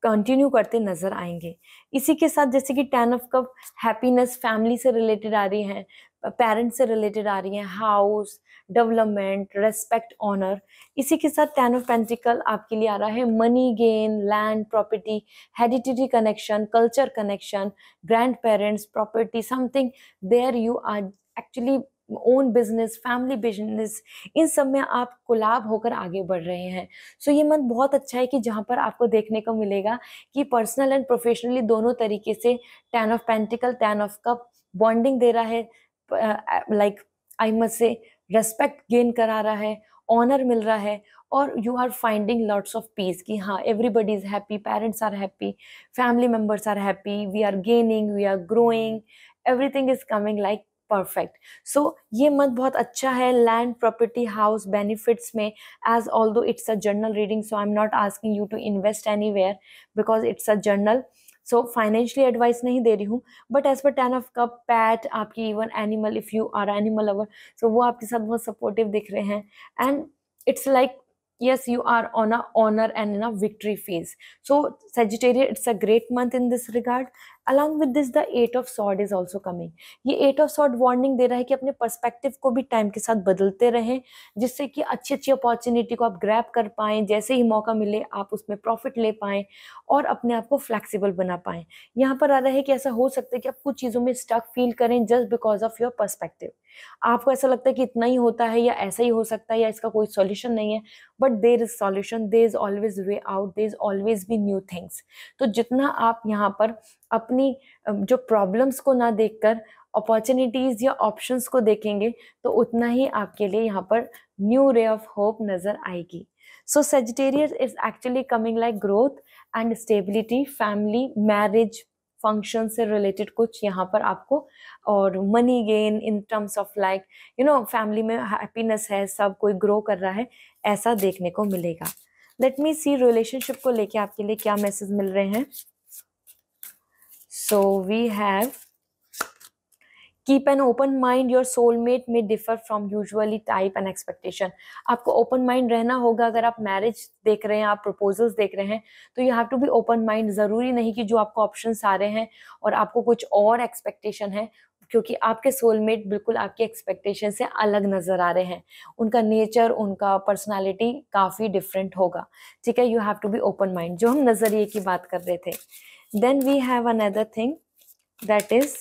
कंटिन्यू करते नजर आएंगे। इसी के साथ जैसे कि 10 ऑफ कप हैप्पीनेस, फैमिली से रिलेटेड आ रही है, पेरेंट्स से रिलेटेड आ रही है, हाउस, डेवलपमेंट, रेस्पेक्ट, ऑनर। इसी के साथ 10 ऑफ पेंटिकल आपके लिए आ रहा है money gain, land, property, hereditary connection, culture connection, grandparents, property, something there you are actually own business, family business, इन सब में आप कोलाब होकर आगे बढ़ रहे हैं। सो ये मंथ बहुत अच्छा है कि जहाँ पर आपको देखने को मिलेगा कि पर्सनल एंड प्रोफेशनली दोनों तरीके से 10 of pentacle, 10 of cup bonding दे रहा है, like I must say respect gain करा रहा है, ऑनर मिल रहा है, और you are finding lots of peace कि हाँ everybody is happy, parents are happy, family members are happy, we are gaining, we are growing, everything is coming like perfect. So ये मंथ बहुत अच्छा है लैंड, प्रॉपर्टी, हाउस, बेनिफिट्स में, as although it's a general reading, so I am not asking you to invest anywhere because it's a general. So financially advice नहीं दे रही हूँ, but as per 10 of cup, pet, आपकी even animal, if you are animal lover, so वो आपके साथ बहुत supportive दिख रहे हैं, and it's like yes you are on a honor and in a victory phase. So Sagittarius, it's a great month in this regard. Along with this the 8 of sword is also coming. ये 8 of sword warning दे रहा है कि अपने perspective को भी time के साथ बदलते रहें, जिससे कि अच्छी अच्छी अपॉर्चुनिटी को आप ग्रैब कर पाएं, जैसे ही मौका मिले आप उसमें प्रॉफिट ले पाएं और अपने आप को फ्लेक्सिबल बना पाएं। यहाँ पर आ रहा है कि ऐसा हो सकता है कि आप कुछ चीज़ों में स्टक फील करें just because of your perspective. आपको ऐसा लगता है कि इतना ही होता है या ऐसा ही हो सकता है या इसका कोई सॉल्यूशन नहीं है, but there is solution, there is always way out, there is always be new things. तो जितना आप यहाँ पर अपनी जो प्रॉब्लम्स को ना देखकर अपॉर्चुनिटीज या ऑप्शंस को देखेंगे तो उतना ही आपके लिए यहाँ पर न्यू रे ऑफ होप नजर आएगी। So Sagittarius is actually coming like growth and stability, family, marriage, function से रिलेटेड कुछ यहाँ पर आपको, और money gain in terms of like you know family में हैप्पीनेस है, सब कोई ग्रो कर रहा है, ऐसा देखने को मिलेगा। लेट मी सी रिलेशनशिप को लेके आपके लिए क्या मैसेज मिल रहे हैं। So we have keep an open mind, your soulmate may differ from usually type and expectation. आपको ओपन माइंड रहना होगा। अगर आप मैरिज देख रहे हैं, आप प्रपोजल्स देख रहे हैं, तो you have to be open mind. जरूरी नहीं कि जो आपको ऑप्शंस आ रहे हैं और आपको कुछ और एक्सपेक्टेशन है, क्योंकि आपके सोलमेट बिल्कुल आपके एक्सपेक्टेशन से अलग नजर आ रहे हैं। उनका नेचर, उनका पर्सनालिटी काफी डिफरेंट होगा। ठीक है, you have to be open mind, जो हम नजरिए की बात कर रहे थे। Then we have another thing that is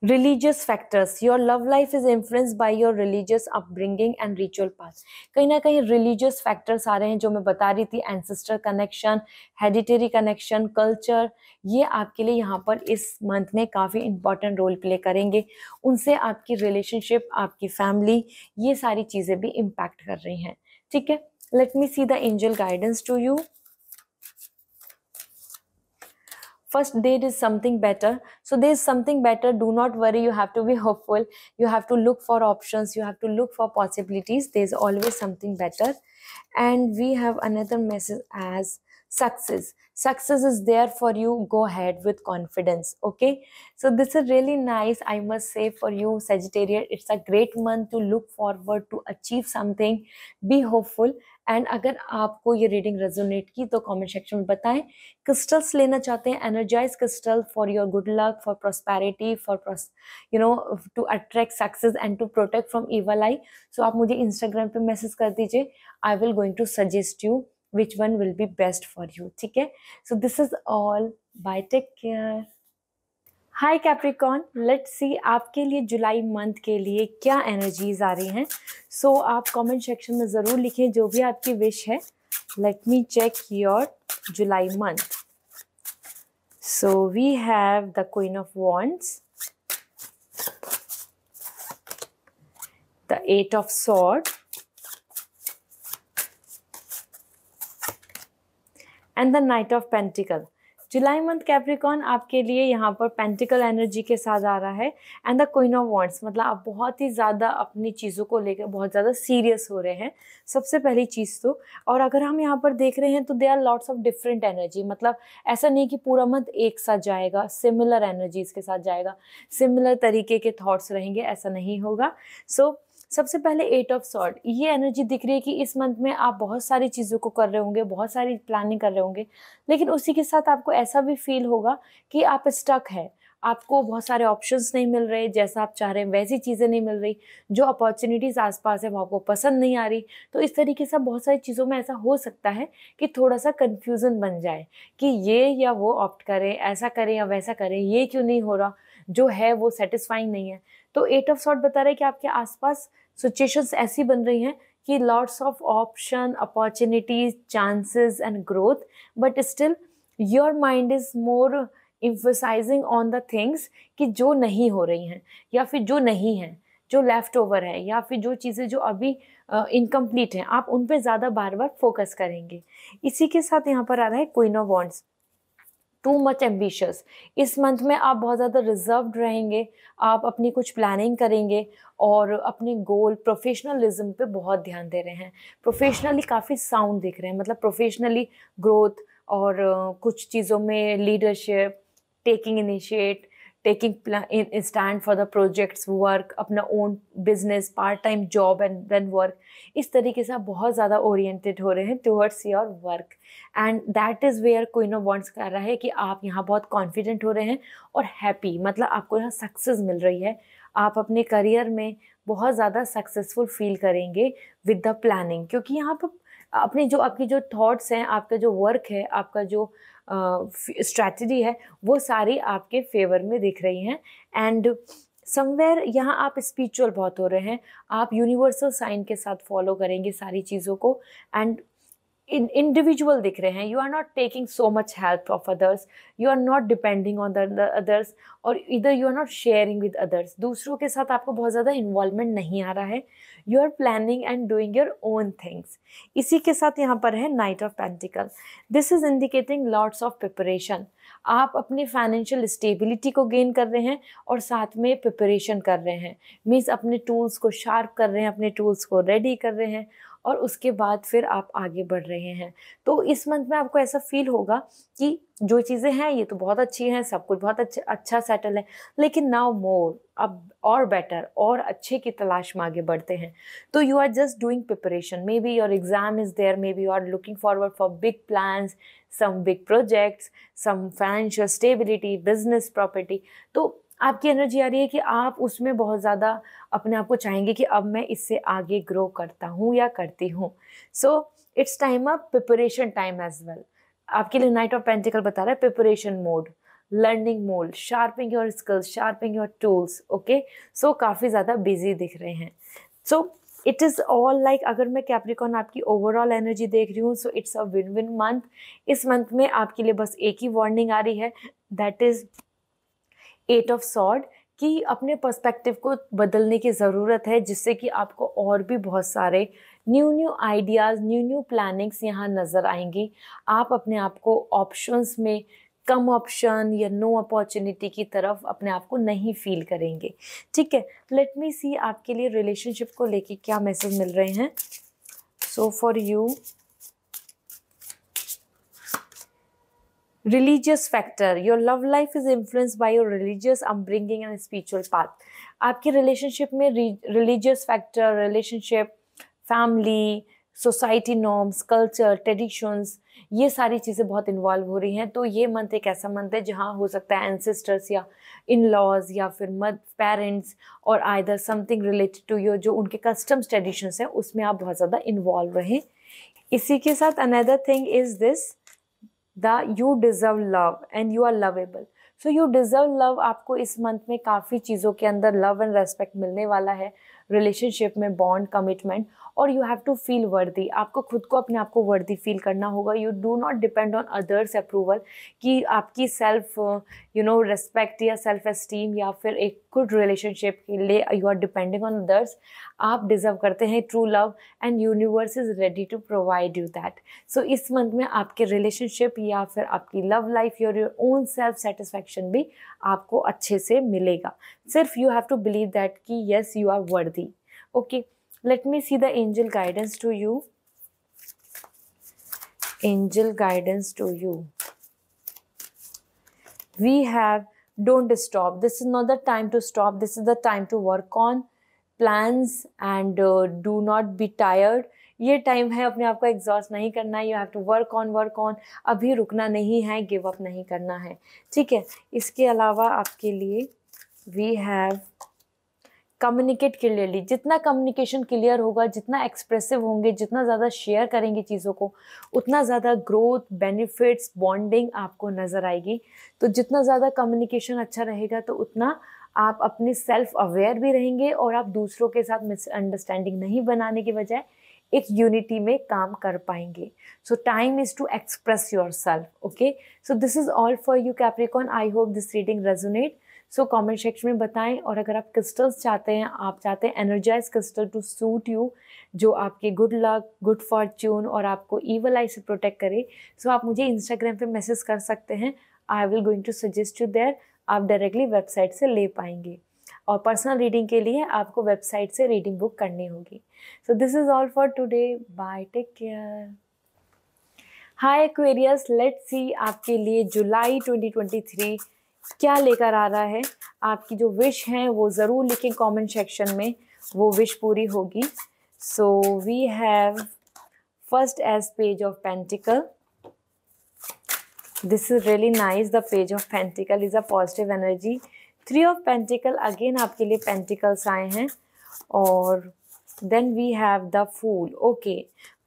religious factors. Your love life is influenced by your religious upbringing and ritual past. कहीं ना कहीं religious factors आ रहे हैं, जो मैं बता रही थी, ancestor connection, hereditary connection, culture, ये आपके लिए यहाँ पर इस मंथ में काफ़ी important रोल प्ले करेंगे। उनसे आपकी relationship, आपकी family, ये सारी चीज़ें भी impact कर रही हैं। ठीक है, let me see the angel guidance to you. First, there is something better. So there is something better. Do not worry. You have to be hopeful. You have to look for options. You have to look for possibilities. There is always something better. And we have another message as success. Success is there for you. Go ahead with confidence. Okay. So this is really nice. I must say for you, Sagittarius, it's a great month to look forward to achieve something. Be hopeful. And अगर आपको ये reading resonate की तो comment section में बताएं। Crystals लेना चाहते हैं, energize crystal for your good luck, for prosperity, for you know to attract success and to protect from evil eye. So आप मुझे इंस्टाग्राम पे मैसेज कर दीजिए। I will going to suggest you which one will be best for you. ठीक है, so this is all, bye, take care. Hi Capricorn, let's see आपके लिए जुलाई month के लिए क्या एनर्जीज आ रही हैं। सो आप कमेंट सेक्शन में ज़रूर लिखें जो भी आपकी विश है। Let me check your July month. So we have the queen of wands, the 8 of sword, and the knight of pentacle. July month Capricorn आपके लिए यहाँ पर पेंटिकल एनर्जी के साथ आ रहा है and the queen of wands, मतलब आप बहुत ही ज़्यादा अपनी चीज़ों को लेकर बहुत ज़्यादा सीरियस हो रहे हैं, सबसे पहली चीज़ तो। और अगर हम यहाँ पर देख रहे हैं तो they are lots of different energy, मतलब ऐसा नहीं कि पूरा मंथ एक साथ जाएगा, सिमिलर एनर्जीज के साथ जाएगा, सिमिलर तरीके के थॉट्स रहेंगे, ऐसा नहीं होगा। सो सबसे पहले 8 ऑफ सॉर्ड, ये एनर्जी दिख रही है कि इस मंथ में आप बहुत सारी चीज़ों को कर रहे होंगे, बहुत सारी प्लानिंग कर रहे होंगे, लेकिन उसी के साथ आपको ऐसा भी फील होगा कि आप स्टक है, आपको बहुत सारे ऑप्शंस नहीं मिल रहे, जैसा आप चाह रहे हैं वैसी चीज़ें नहीं मिल रही, जो अपॉर्चुनिटीज़ आसपास है वो आपको पसंद नहीं आ रही। तो इस तरीके से बहुत सारी चीज़ों में ऐसा हो सकता है कि थोड़ा सा कन्फ्यूज़न बन जाए कि ये या वो ऑप्ट करें, ऐसा करें या वैसा करें, ये क्यों नहीं हो रहा, जो है वो सेटिस्फाइंग नहीं है। तो 8 ऑफ सॉर्ड बता रहे हैं कि आपके आसपास सिचुएशंस ऐसी बन रही हैं कि lots of option, opportunities, chances and growth, but still your mind is more emphasizing on the things कि जो नहीं हो रही हैं, या फिर जो नहीं है, जो लेफ्ट ओवर है, या फिर जो चीज़ें जो अभी इनकम्प्लीट हैं, आप उन पे ज़्यादा बार बार फोकस करेंगे। इसी के साथ यहाँ पर आ रहा है queen of wands, too much ambitious. इस मंथ में आप बहुत ज़्यादा रिजर्व्ड रहेंगे, आप अपनी कुछ प्लानिंग करेंगे और अपने गोल, प्रोफेशनलिज्म पे बहुत ध्यान दे रहे हैं, प्रोफेशनली काफ़ी साउंड दिख रहे हैं, मतलब प्रोफेशनली ग्रोथ और कुछ चीज़ों में leadership, taking initiate, taking stand for the projects, work, अपना own business, part time job and then work, इस तरीके से आप बहुत ज़्यादा ओरिएंटेड हो रहे हैं towards your work, and that is where queen of wands कह रहा है कि आप यहाँ बहुत कॉन्फिडेंट हो रहे हैं और हैप्पी, मतलब आपको यहाँ सक्सेस मिल रही है, आप अपने करियर में बहुत ज़्यादा सक्सेसफुल फील करेंगे विद द प्लानिंग, क्योंकि यहाँ पर अपनी जो आपकी जो थॉट्स हैं, आपका जो वर्क है, आपका जो स्ट्रैटेजी है, वो सारी आपके फेवर में दिख रही हैं। एंड समवेयर यहाँ आप स्पिरिचुअल बहुत हो रहे हैं, आप यूनिवर्सल साइन के साथ फॉलो करेंगे सारी चीज़ों को, एंड इंडिविजुअल दिख रहे हैं, you are not taking so much help of others, you are not depending on the others, और इधर you are not sharing with others, दूसरों के साथ आपको बहुत ज़्यादा इन्वॉल्वमेंट नहीं आ रहा है, you are planning and doing your own things. इसी के साथ यहाँ पर है knight of pentacle, this is indicating lots of preparation, आप अपनी फाइनेंशियल स्टेबिलिटी को गेन कर रहे हैं और साथ में प्रिपरेशन कर रहे हैं, मीन्स अपने टूल्स को शार्प कर रहे हैं, अपने टूल्स को रेडी कर रहे हैं, और उसके बाद फिर आप आगे बढ़ रहे हैं। तो इस मंथ में आपको ऐसा फील होगा कि जो चीज़ें हैं ये तो बहुत अच्छी हैं, सब कुछ बहुत अच्छा सेटल है, लेकिन नाउ मोर, अब और बेटर और अच्छे की तलाश में आगे बढ़ते हैं। तो you are just doing preparation, maybe your exam is there, maybe you are looking forward for big plans, some big projects, some financial stability, business, property. तो आपकी एनर्जी आ रही है कि आप उसमें बहुत ज़्यादा अपने आप को चाहेंगे कि अब मैं इससे आगे ग्रो करता हूँ या करती हूँ। So it's time a preparation time as well. आपके लिए नाइट ऑफ पेंटिकल बता रहा है preparation mode, learning mode, sharpening your skills, sharpening your tools, okay. So काफ़ी ज़्यादा बिजी दिख रहे हैं। So it is all like, अगर मैं कैप्रिकॉर्न आपकी ओवरऑल एनर्जी देख रही हूँ, so it's a win win month. इस मंथ में आपके लिए बस एक ही वार्निंग आ रही है, दैट इज़ 8 ऑफ सॉर्ड, कि अपने पर्सपेक्टिव को बदलने की ज़रूरत है, जिससे कि आपको और भी बहुत सारे न्यू आइडियाज़, न्यू प्लानिंग्स यहाँ नज़र आएंगी। आप अपने आप को ऑप्शंस में कम ऑप्शन या नो अपॉर्चुनिटी की तरफ अपने आप को नहीं फील करेंगे, ठीक है। लेट मी सी आपके लिए रिलेशनशिप को लेके क्या मैसेज मिल रहे हैं। So for you, religious factor, your love life is influenced by your religious upbringing and spiritual path। आपके रिलेशनशिप में religious factor, relationship, family, society norms, culture, traditions, ये सारी चीज़ें बहुत इन्वॉल्व हो रही हैं। तो ये मंथ एक ऐसा मंथ है जहाँ हो सकता है एंसेस्टर्स या इन लॉज या फिर मद पेरेंट्स और either something related to your, जो उनके कस्टम्स, ट्रेडिशंस हैं, उसमें आप बहुत ज़्यादा इन्वॉल्व रहें। इसी के साथ another thing is this, you deserve love and you are lovable। So you deserve love, आपको इस मंथ में काफ़ी चीज़ों के अंदर लव एंड रेस्पेक्ट मिलने वाला है, रिलेशनशिप में बॉन्ड, कमिटमेंट, और यू हैव टू फील वर्दी, आपको खुद को अपने आप को वर्दी फील करना होगा। You do not depend on others approval, कि आपकी सेल्फ रेस्पेक्ट या सेल्फ एस्टीम या फिर एक गुड रिलेशनशिप के लिए you are depending on others. आप डिजर्व करते हैं true love and universe is ready to provide you that. So इस मंथ में आपके रिलेशनशिप या फिर आपकी love life your own self satisfaction भी आपको अच्छे से मिलेगा। सिर्फ you have to believe that कि yes you are worthy. Okay, let me see the angel guidance to you. Angel guidance to you. We have, don't stop. This is not the time to stop. This is the time to work on plans and do not be tired. ये time है अपने आप को exhaust नहीं करना है। You have to work on. अभी रुकना नहीं है, गिव अप नहीं करना है, ठीक है। इसके अलावा आपके लिए वी हैव कम्युनिकेट क्लियरली। जितना कम्युनिकेशन क्लियर होगा, जितना एक्सप्रेसिव होंगे, जितना ज़्यादा शेयर करेंगे चीज़ों को, उतना ज़्यादा ग्रोथ, बेनिफिट्स, बॉन्डिंग आपको नज़र आएगी। तो जितना ज़्यादा कम्युनिकेशन अच्छा रहेगा तो उतना आप अपने सेल्फ अवेयर भी रहेंगे और आप दूसरों के साथ मिसअंडरस्टैंडिंग नहीं बनाने के बजाय एक यूनिटी में काम कर पाएंगे। So time is to express yourself. Okay, so this is all for you Capricorn. I hope this reading resonate. So comment section में बताएं। और अगर आप क्रिस्टल्स चाहते हैं, आप चाहते हैं energize crystal to suit you, जो आपके गुड लक, गुड फॉर्च्यून और आपको ईवल आई से प्रोटेक्ट करे, सो आप मुझे इंस्टाग्राम पे मैसेज कर सकते हैं। I will going to suggest you there. आप डायरेक्टली वेबसाइट से ले पाएंगे और पर्सनल रीडिंग के लिए आपको वेबसाइट से रीडिंग बुक करनी होगी। So this is all for today. Bye, take care. Hi Aquarius, let's see आपके लिए जुलाई 2023 क्या लेकर आ रहा है। आपकी जो विश है वो ज़रूर लिखें कमेंट सेक्शन में, वो विश पूरी होगी। So we have first as page of pentacle. This is really nice. The page of pentacle is a positive energy. Three of pentacle, again आपके लिए पेंटिकल्स आए हैं। और then we have the fool. Okay,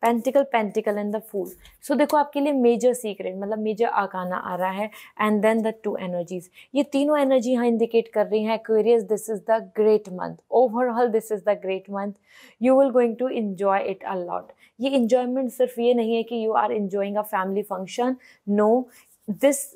pentacle and the fool. So देखो आपके लिए major secret मतलब major arcana आ रहा है and then the two energies. ये तीनों एनर्जी यहाँ इंडिकेट कर रही हैं Aquarius this is the great month. Overall this is the great month. You will going to enjoy it a lot. ये इंजॉयमेंट सिर्फ ये नहीं है कि you are enjoying a family function. No, this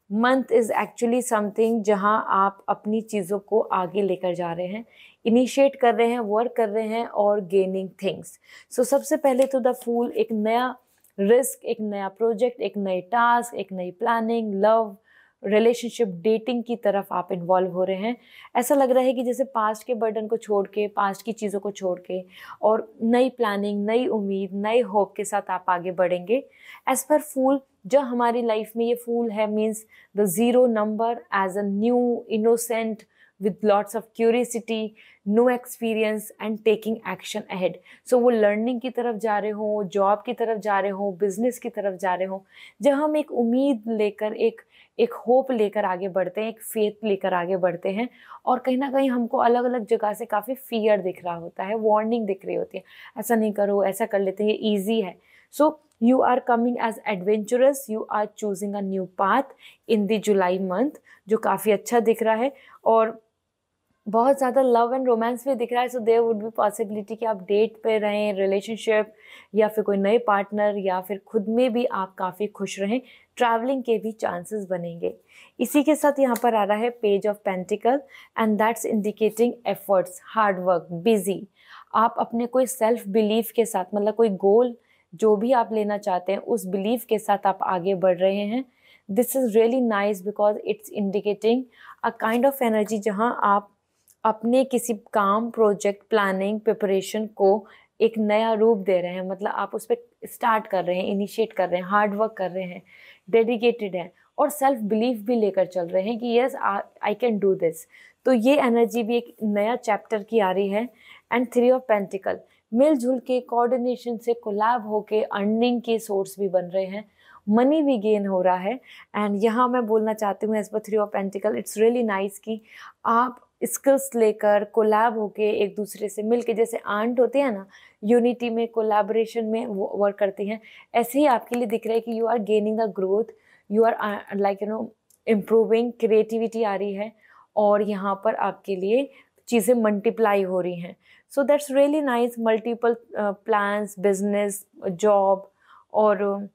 month is actually something जहाँ आप अपनी चीज़ों को आगे लेकर जा रहे हैं, इनिशिएट कर रहे हैं, वर्क कर रहे हैं और गेनिंग थिंग्स। सो सबसे पहले तो द फूल, एक नया रिस्क, एक नया प्रोजेक्ट, एक नए टास्क, एक नई प्लानिंग, लव, रिलेशनशिप, डेटिंग की तरफ आप इन्वॉल्व हो रहे हैं। ऐसा लग रहा है कि जैसे पास्ट के बर्डन को छोड़ के, पास्ट की चीज़ों को छोड़ के और नई प्लानिंग, नई उम्मीद, नए होप के साथ आप आगे बढ़ेंगे। एज पर फूल, जो हमारी लाइफ में ये फूल है means the zero number as a new innocent with lots of curiosity, no experience and taking action ahead. So वो learning की तरफ जा रहे हो, जॉब की तरफ जा रहे हो, बिजनेस की तरफ जा रहे हो। जब हम एक उम्मीद लेकर, एक होप लेकर आगे बढ़ते हैं, एक फेथ लेकर आगे बढ़ते हैं और कहीं ना कहीं हमको अलग अलग जगह से काफ़ी फियर दिख रहा होता है, वार्निंग दिख रही होती है, ऐसा नहीं करो, ऐसा कर लेते हैं, ये ईजी है। सो you are coming as adventurous, you are choosing a new path in the July month, जो काफ़ी अच्छा दिख रहा है और बहुत ज़्यादा लव एंड रोमांस भी दिख रहा है। So there would be possibility कि आप डेट पे रहें, रिलेशनशिप या फिर कोई नए पार्टनर या फिर खुद में भी आप काफ़ी खुश रहें। ट्रैवलिंग के भी चांसेस बनेंगे। इसी के साथ यहाँ पर आ रहा है page of pentacle and that's indicating efforts, hard work, busy. आप अपने कोई सेल्फ बिलीफ के साथ मतलब कोई गोल जो भी आप लेना चाहते हैं उस बिलीफ के साथ आप आगे बढ़ रहे हैं। This is really nice because it's indicating a kind of energy जहाँ आप अपने किसी काम, प्रोजेक्ट, प्लानिंग, प्रिपरेशन को एक नया रूप दे रहे हैं। मतलब आप उस पर स्टार्ट कर रहे हैं, इनिशिएट कर रहे हैं, हार्ड वर्क कर रहे हैं, डेडिकेटेड हैं और सेल्फ बिलीफ भी लेकर चल रहे हैं कि yes I can do this. तो ये एनर्जी भी एक नया चैप्टर की आ रही है। एंड थ्री ऑफ पेंटिकल, मिलजुल के, कोऑर्डिनेशन से, कोलैब होके अर्निंग के सोर्स भी बन रहे हैं, मनी भी गेन हो रहा है। एंड यहाँ मैं बोलना चाहती हूँ एज पर three of pentacle, it's really nice कि आप स्किल्स लेकर कोलैब होके एक दूसरे से मिलके, जैसे आंट होते हैं ना, यूनिटी में, कोलैबोरेशन में वर्क करती हैं, ऐसे ही आपके लिए दिख रहा है कि you are gaining a growth, you are like improving, creativity आ रही है और यहाँ पर आपके लिए चीज़ें मल्टीप्लाई हो रही हैं। So that's really nice. Multiple plans, business, job और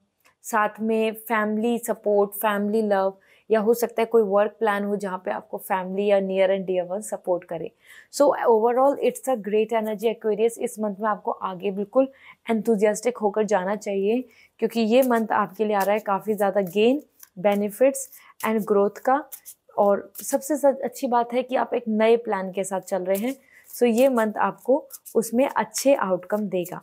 साथ में फैमिली सपोर्ट, फैमिली लव, या हो सकता है कोई वर्क प्लान हो जहाँ पे आपको फैमिली या near and dear one support करे। So overall it's a great energy Aquarius. इस मंथ में आपको आगे बिल्कुल एंथुजियास्टिक होकर जाना चाहिए, क्योंकि ये मंथ आपके लिए आ रहा है काफ़ी ज़्यादा गेन, बेनिफिट्स एंड ग्रोथ का। और सबसे अच्छी बात है कि आप एक नए प्लान के साथ चल रहे हैं, सो ये मंथ आपको उसमें अच्छे आउटकम देगा।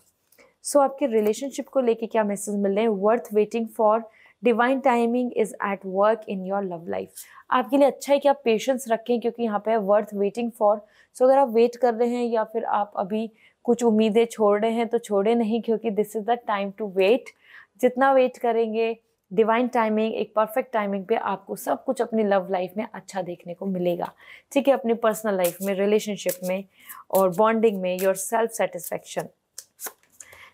सो आपके रिलेशनशिप को लेके क्या मैसेज मिल रहे हैं? Worth waiting for, divine timing is at work in your love life. आपके लिए अच्छा है कि आप पेशेंस रखें, क्योंकि यहाँ पे है वर्थ वेटिंग फॉर। सो अगर आप वेट कर रहे हैं या फिर आप अभी कुछ उम्मीदें छोड़ रहे हैं तो छोड़े नहीं, क्योंकि this is the time to wait. जितना वेट करेंगे, डिवाइन टाइमिंग, एक परफेक्ट टाइमिंग पे आपको सब कुछ अपनी लव लाइफ में अच्छा देखने को मिलेगा। ठीक है, अपनी पर्सनल लाइफ में, रिलेशनशिप में और बॉन्डिंग में, your self satisfaction.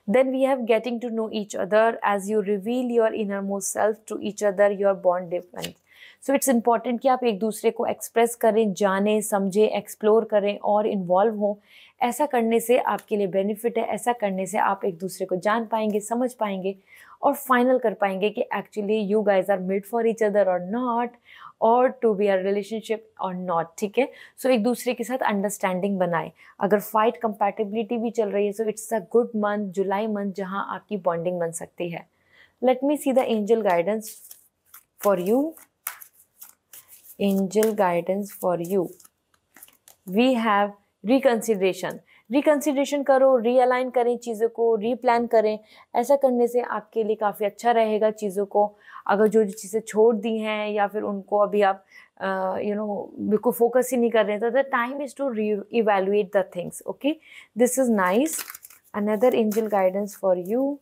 Then we have getting to know each other. As you reveal your innermost self to each other, your bond deepens. So it's important कि आप एक दूसरे को एक्सप्रेस करें, जानें, समझें, एक्सप्लोर करें और इन्वॉल्व हों। ऐसा करने से आपके लिए बेनिफिट है। ऐसा करने से आप एक दूसरे को जान पाएंगे, समझ पाएंगे और फाइनल कर पाएंगे कि actually you guys are made for each other और नॉट, और टू बी अ रिलेशनशिप और नॉट। ठीक है, सो एक दूसरे के साथ अंडरस्टैंडिंग बनाए। अगर फाइट कंपैटिबिलिटी भी चल रही है, so it's a good month, July month, जहां आपकी बॉन्डिंग बन सकती है। Let me see the angel guidance for you. Angel guidance for you, we have reconsideration. Reconsideration करो, रीअलाइन करें चीज़ों को, रीप्लान करें। ऐसा करने से आपके लिए काफ़ी अच्छा रहेगा चीज़ों को। अगर जो चीज़ें छोड़ दी हैं या फिर उनको अभी आप बिल्कुल फोकस ही नहीं कर रहे हैं, तो the time is to reevaluate the things. Okay, this is nice. Another angel guidance for you.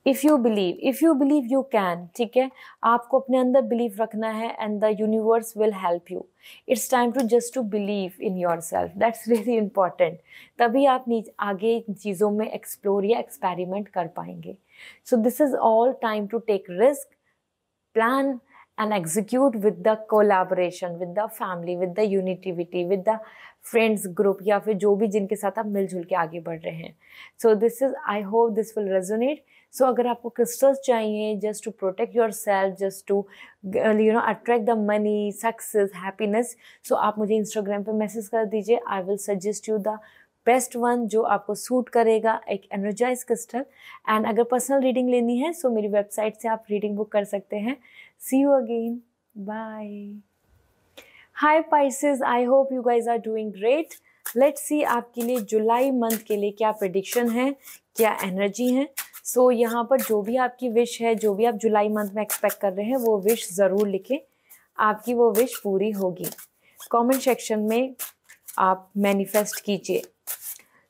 If you believe you can. ठीक है, आपको अपने अंदर बिलीव रखना है and the universe will help you. It's time to just to believe in yourself, that's really important. तभी आप आगे चीज़ों में एक्सप्लोर या एक्सपेरिमेंट कर पाएंगे। So this is all time to take risk, plan and execute with the collaboration, with the family, with the unitivity, with the friends group, या फिर जो भी जिनके साथ आप मिलजुल के आगे बढ़ रहे हैं। So this is, I hope this will resonate. So अगर आपको crystals चाहिए just to protect yourself, just to attract the money, success, happiness, so आप मुझे Instagram पे मैसेज कर दीजिए। I will suggest you the best one जो आपको सूट करेगा, एक एनर्जाइज क्रिस्टल। एंड अगर पर्सनल रीडिंग लेनी है सो मेरी वेबसाइट से आप रीडिंग बुक कर सकते हैं। See you again, bye. Hi Pisces, I hope you guys are doing great. Let's see आपके लिए जुलाई मंथ के लिए क्या प्रेडिक्शन है, क्या एनर्जी है। सो यहाँ पर जो भी आपकी विश है, जो भी आप जुलाई मंथ में एक्सपेक्ट कर रहे हैं, वो विश ज़रूर लिखें, आपकी वो विश पूरी होगी। कमेंट सेक्शन में आप मैनिफेस्ट कीजिए।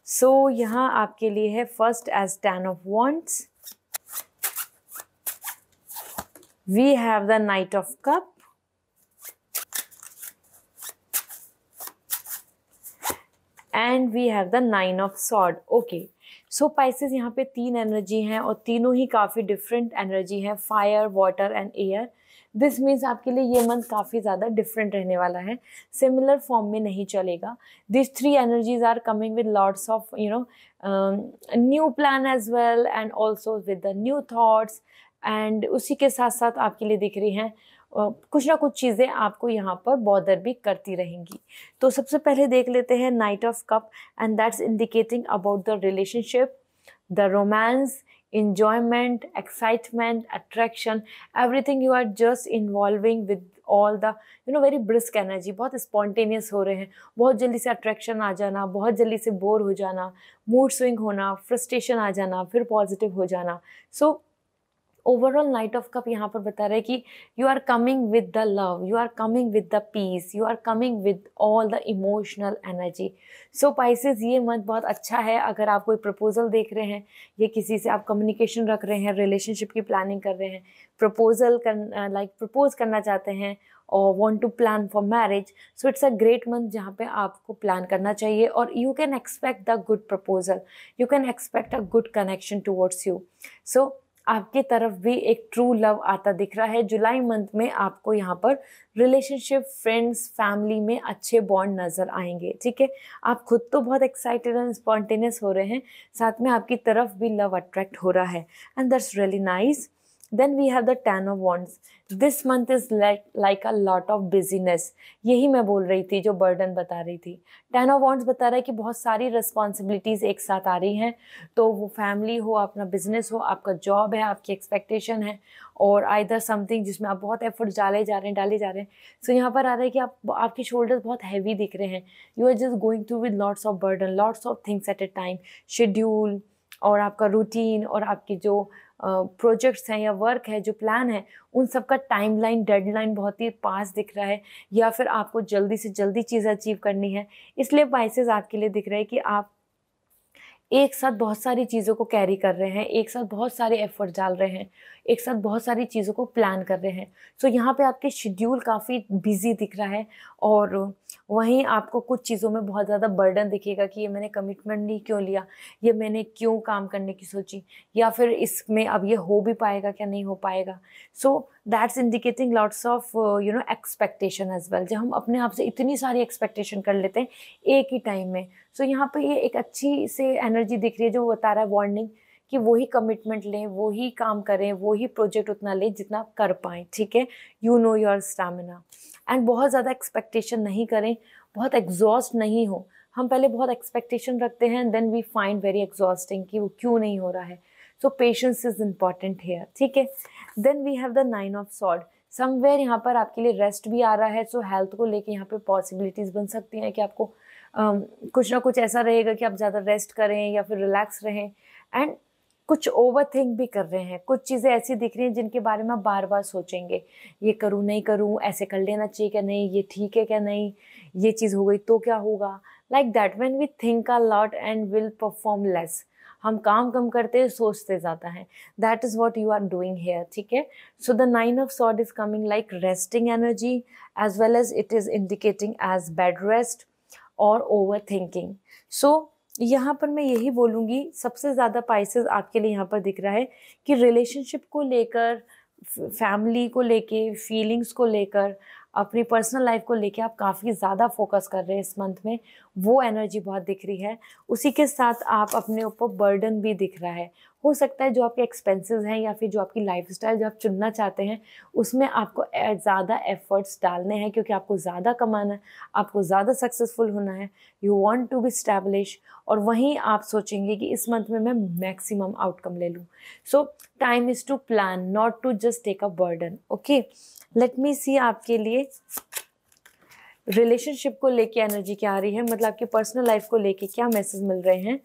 सो यहाँ आपके लिए है first as 10 of Wands, we have the Knight of Cup, and we have the 9 of Sword. Okay, so Pisces यहाँ पे 3 एनर्जी हैं और तीनों ही काफ़ी डिफरेंट एनर्जी है, fire, water and air. This means आपके लिए ये मंथ काफ़ी ज़्यादा डिफरेंट रहने वाला है, सिमिलर फॉर्म में नहीं चलेगा। This 3 energies are coming with lots of new plan as well and also with the new thoughts. And उसी के साथ साथ आपके लिए दिख रही हैं कुछ ना कुछ चीज़ें आपको यहाँ पर बॉदर भी करती रहेंगी। तो सबसे पहले देख लेते हैं night of cup, and that's indicating about the relationship, the romance, enjoyment, excitement, attraction, everything you are just involving with all the very brisk energy। बहुत spontaneous हो रहे हैं, बहुत जल्दी से attraction आ जाना, बहुत जल्दी से बोर हो जाना, मूड स्विंग होना, फ्रस्ट्रेशन आ जाना, फिर पॉजिटिव हो जाना। So overall knight of cup यहाँ पर बता रहे हैं कि you are coming with the love, you are coming with the peace, you are coming with all the emotional energy. So Pisces, ये मंथ बहुत अच्छा है। अगर आप कोई प्रपोजल देख रहे हैं या किसी से आप कम्युनिकेशन रख रहे हैं, रिलेशनशिप की प्लानिंग कर रहे हैं, प्रपोज करना चाहते हैं और want to plan for marriage, so it's a great month जहाँ पे आपको प्लान करना चाहिए। और you can expect the good proposal, you can expect a good connection towards you. So आपकी तरफ भी एक ट्रू लव आता दिख रहा है। जुलाई मंथ में आपको यहाँ पर रिलेशनशिप, फ्रेंड्स, फैमिली में अच्छे बॉन्ड नज़र आएंगे। ठीक है, आप खुद तो बहुत एक्साइटेड एंड स्पॉन्टेनियस हो रहे हैं, साथ में आपकी तरफ भी लव अट्रैक्ट हो रहा है, and that's really nice. Then we have the 10 of wands. This month is like a lot of business. यही मैं बोल रही थी, जो बर्डन बता रही थी। 10 ऑफ वॉन्ड्स बता रहा है कि बहुत सारी रिस्पॉन्सिबिलिटीज एक साथ आ रही हैं, तो वो फैमिली हो, अपना बिजनेस हो, आपका जॉब है, आपकी एक्सपेक्टेशन है, और आइदर समथिंग जिसमें आप बहुत एफर्ट्स डाले जा रहे हैं। सो यहाँ पर आ रहा है कि आपके शोल्डर्स बहुत हैवी दिख रहे हैं। You are just going through with lots of burden, lots of things at a time. Schedule और आपका रूटीन और आपकी जो प्रोजेक्ट्स हैं या वर्क है, जो प्लान है, उन सब का टाइमलाइन, डेडलाइन बहुत ही पास दिख रहा है, या फिर आपको जल्दी से जल्दी चीज़ अचीव करनी है। इसलिए पाइसेस आपके लिए दिख रहा है कि आप एक साथ बहुत सारी चीज़ों को कैरी कर रहे हैं, एक साथ बहुत सारे एफर्ट डाल रहे हैं, एक साथ बहुत सारी चीज़ों को प्लान कर रहे हैं। सो यहाँ पे आपके शेड्यूल काफ़ी बिजी दिख रहा है, और वहीं आपको कुछ चीज़ों में बहुत ज़्यादा बर्डन दिखेगा कि ये मैंने कमिटमेंट नहीं क्यों लिया, ये मैंने क्यों काम करने की सोची, या फिर इसमें अब ये हो भी पाएगा क्या, नहीं हो पाएगा। So that's indicating lots of expectation as well. जब हम अपने आप से इतनी सारी एक्सपेक्टेशन कर लेते हैं एक ही टाइम में, सो यहाँ पे ये एक अच्छी से एनर्जी दिख रही है जो बता रहा है, वार्निंग, कि वही कमिटमेंट लें, वही काम करें, वही प्रोजेक्ट उतना लें जितना कर पाएँ, ठीक है। You know your stamina, and बहुत ज़्यादा एक्सपेक्टेशन नहीं करें, बहुत एग्जॉस्ट नहीं हो। हम पहले बहुत एक्सपेक्टेशन रखते हैं, then we find very exhausting कि वो क्यों नहीं हो रहा है। So patience is important here, ठीक है। Then we have the 9 of sword. Somewhere यहाँ पर आपके लिए रेस्ट भी आ रहा है, सो हेल्थ को लेके यहाँ पे पॉसिबिलिटीज़ बन सकती हैं कि आपको कुछ ना कुछ ऐसा रहेगा कि आप ज़्यादा रेस्ट करें या फिर रिलैक्स रहें, एंड कुछ ओवर थिंक भी कर रहे हैं। कुछ चीज़ें ऐसी दिख रही हैं जिनके बारे में आप बार बार सोचेंगे, ये करूँ नहीं करूँ, ऐसे कर लेना चाहिए क्या नहीं, ये ठीक है क्या नहीं, ये चीज़ हो गई तो क्या होगा। Like that when we think a lot and will perform less. हम काम कम करते हैं, सोचते ज़्यादा हैं। That is what you are doing here, ठीक है। So the 9 of sword is coming like resting energy, as well as it is indicating as bed rest और ओवर थिंकिंग। सो यहाँ पर मैं यही बोलूँगी, सबसे ज़्यादा पाइसेस आपके लिए यहाँ पर दिख रहा है कि रिलेशनशिप को लेकर, फैमिली को लेके, फीलिंग्स को लेकर, अपनी पर्सनल लाइफ को लेके आप काफ़ी ज़्यादा फोकस कर रहे हैं इस मंथ में। वो एनर्जी बहुत दिख रही है। उसी के साथ आप अपने ऊपर बर्डन भी दिख रहा है। हो सकता है जो आपके एक्सपेंसेस हैं या फिर जो आपकी लाइफस्टाइल जो आप चुनना चाहते हैं, उसमें आपको ज़्यादा एफर्ट्स डालने हैं, क्योंकि आपको ज़्यादा कमाना है, आपको ज़्यादा सक्सेसफुल होना है, you want to be establish, और वहीं आप सोचेंगे कि इस मंथ में मैं मैक्सिमम आउटकम ले लूँ। So time is to plan, not to just take a burden. Okay, let me see आपके लिए रिलेशनशिप को लेके एनर्जी क्या आ रही है, मतलब आपकी पर्सनल लाइफ को लेके क्या मैसेज मिल रहे हैं।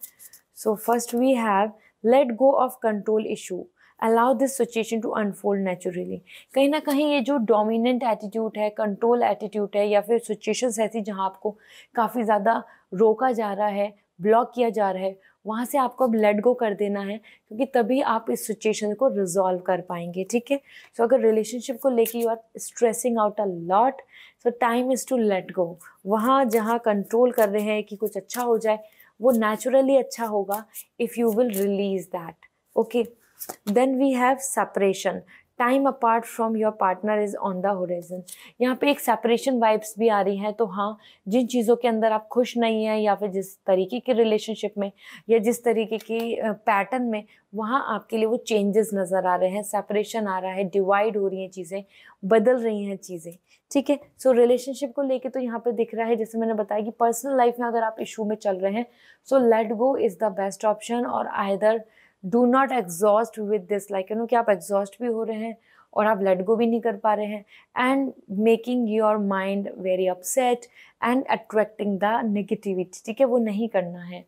So first we have let go of control issue, allow this situation to unfold naturally. कहीं ना कहीं ये जो डोमिनेंट एटीट्यूड है, कंट्रोल एटीट्यूड है, या फिर सिचुएशंस ऐसी जहाँ आपको काफ़ी ज़्यादा रोका जा रहा है, ब्लॉक किया जा रहा है, वहाँ से आपको अब लेट गो कर देना है, क्योंकि तभी आप इस सिचुएशन को रिजॉल्व कर पाएंगे, ठीक है। सो अगर रिलेशनशिप को लेके you are stressing out a lot, so time is to let go. वहाँ जहाँ कंट्रोल कर रहे हैं कि कुछ अच्छा हो जाए, वो नेचुरली अच्छा होगा if you will release that. Okay, then we have separation. Time apart from your partner is on the horizon. यहाँ पे एक सेपरेशन वाइब्स भी आ रही हैं। तो हाँ, जिन चीज़ों के अंदर आप खुश नहीं हैं, या फिर जिस तरीके के रिलेशनशिप में, या जिस तरीके की पैटर्न में, वहाँ आपके लिए वो चेंजेस नज़र आ रहे हैं, सेपरेशन आ रहा है, डिवाइड हो रही हैं चीज़ें, बदल रही हैं चीज़ें, ठीक है। सो रिलेशनशिप को लेके तो यहाँ पे दिख रहा है, जैसे मैंने बताया कि पर्सनल लाइफ में अगर आप इशू में चल रहे हैं, so let go is the best option, और either do not exhaust with this, like कि आप एग्जॉस्ट भी हो रहे हैं और आप लेट गो भी नहीं कर पा रहे हैं, and making your mind very upset and attracting the negativity, ठीक है, वो नहीं करना है।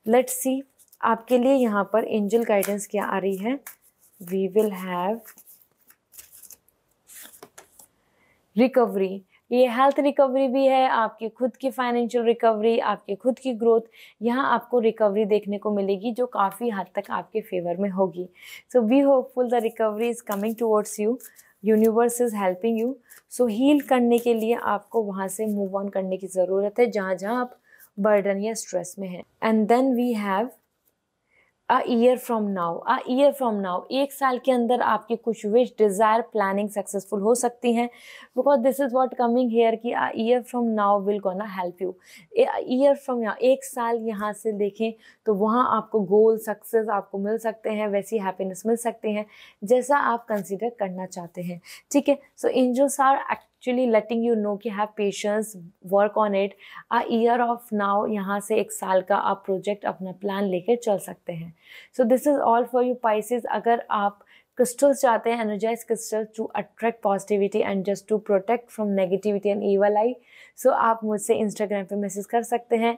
लेट्स सी आपके लिए यहाँ पर एंजल गाइडेंस क्या आ रही है। वी विल हैव रिकवरी, ये हेल्थ रिकवरी भी है, आपकी खुद की फाइनेंशियल रिकवरी, आपकी खुद की ग्रोथ, यहाँ आपको रिकवरी देखने को मिलेगी जो काफ़ी हद तक आपके फेवर में होगी। So be hopeful, the recovery is coming towards you, universe is helping you. So heal करने के लिए आपको वहाँ से मूव ऑन करने की ज़रूरत है जहाँ जहाँ आप बर्डन या स्ट्रेस में हैं। And then we have year from now, एक साल के अंदर आपकी कुछ विश, डिज़ायर, प्लानिंग सक्सेसफुल हो सकती हैं, because this is what coming here कि year from now will gonna help you. Year from now, एक साल यहाँ से देखें तो वहाँ आपको गोल सक्सेस आपको मिल सकते हैं, वैसी हैप्पीनेस मिल सकती हैं जैसा आप कंसिडर करना चाहते हैं। ठीक है, so angels are actually letting you know कि have patience, work on it. Year of now, यहाँ से एक साल का आप प्रोजेक्ट अपना प्लान लेकर चल सकते हैं। So this is all for you Pisces. अगर आप क्रिस्टल्स चाहते हैं, energize crystal to attract positivity and just to protect from negativity and evil eye, so आप मुझसे इंस्टाग्राम पे मैसेज कर सकते हैं।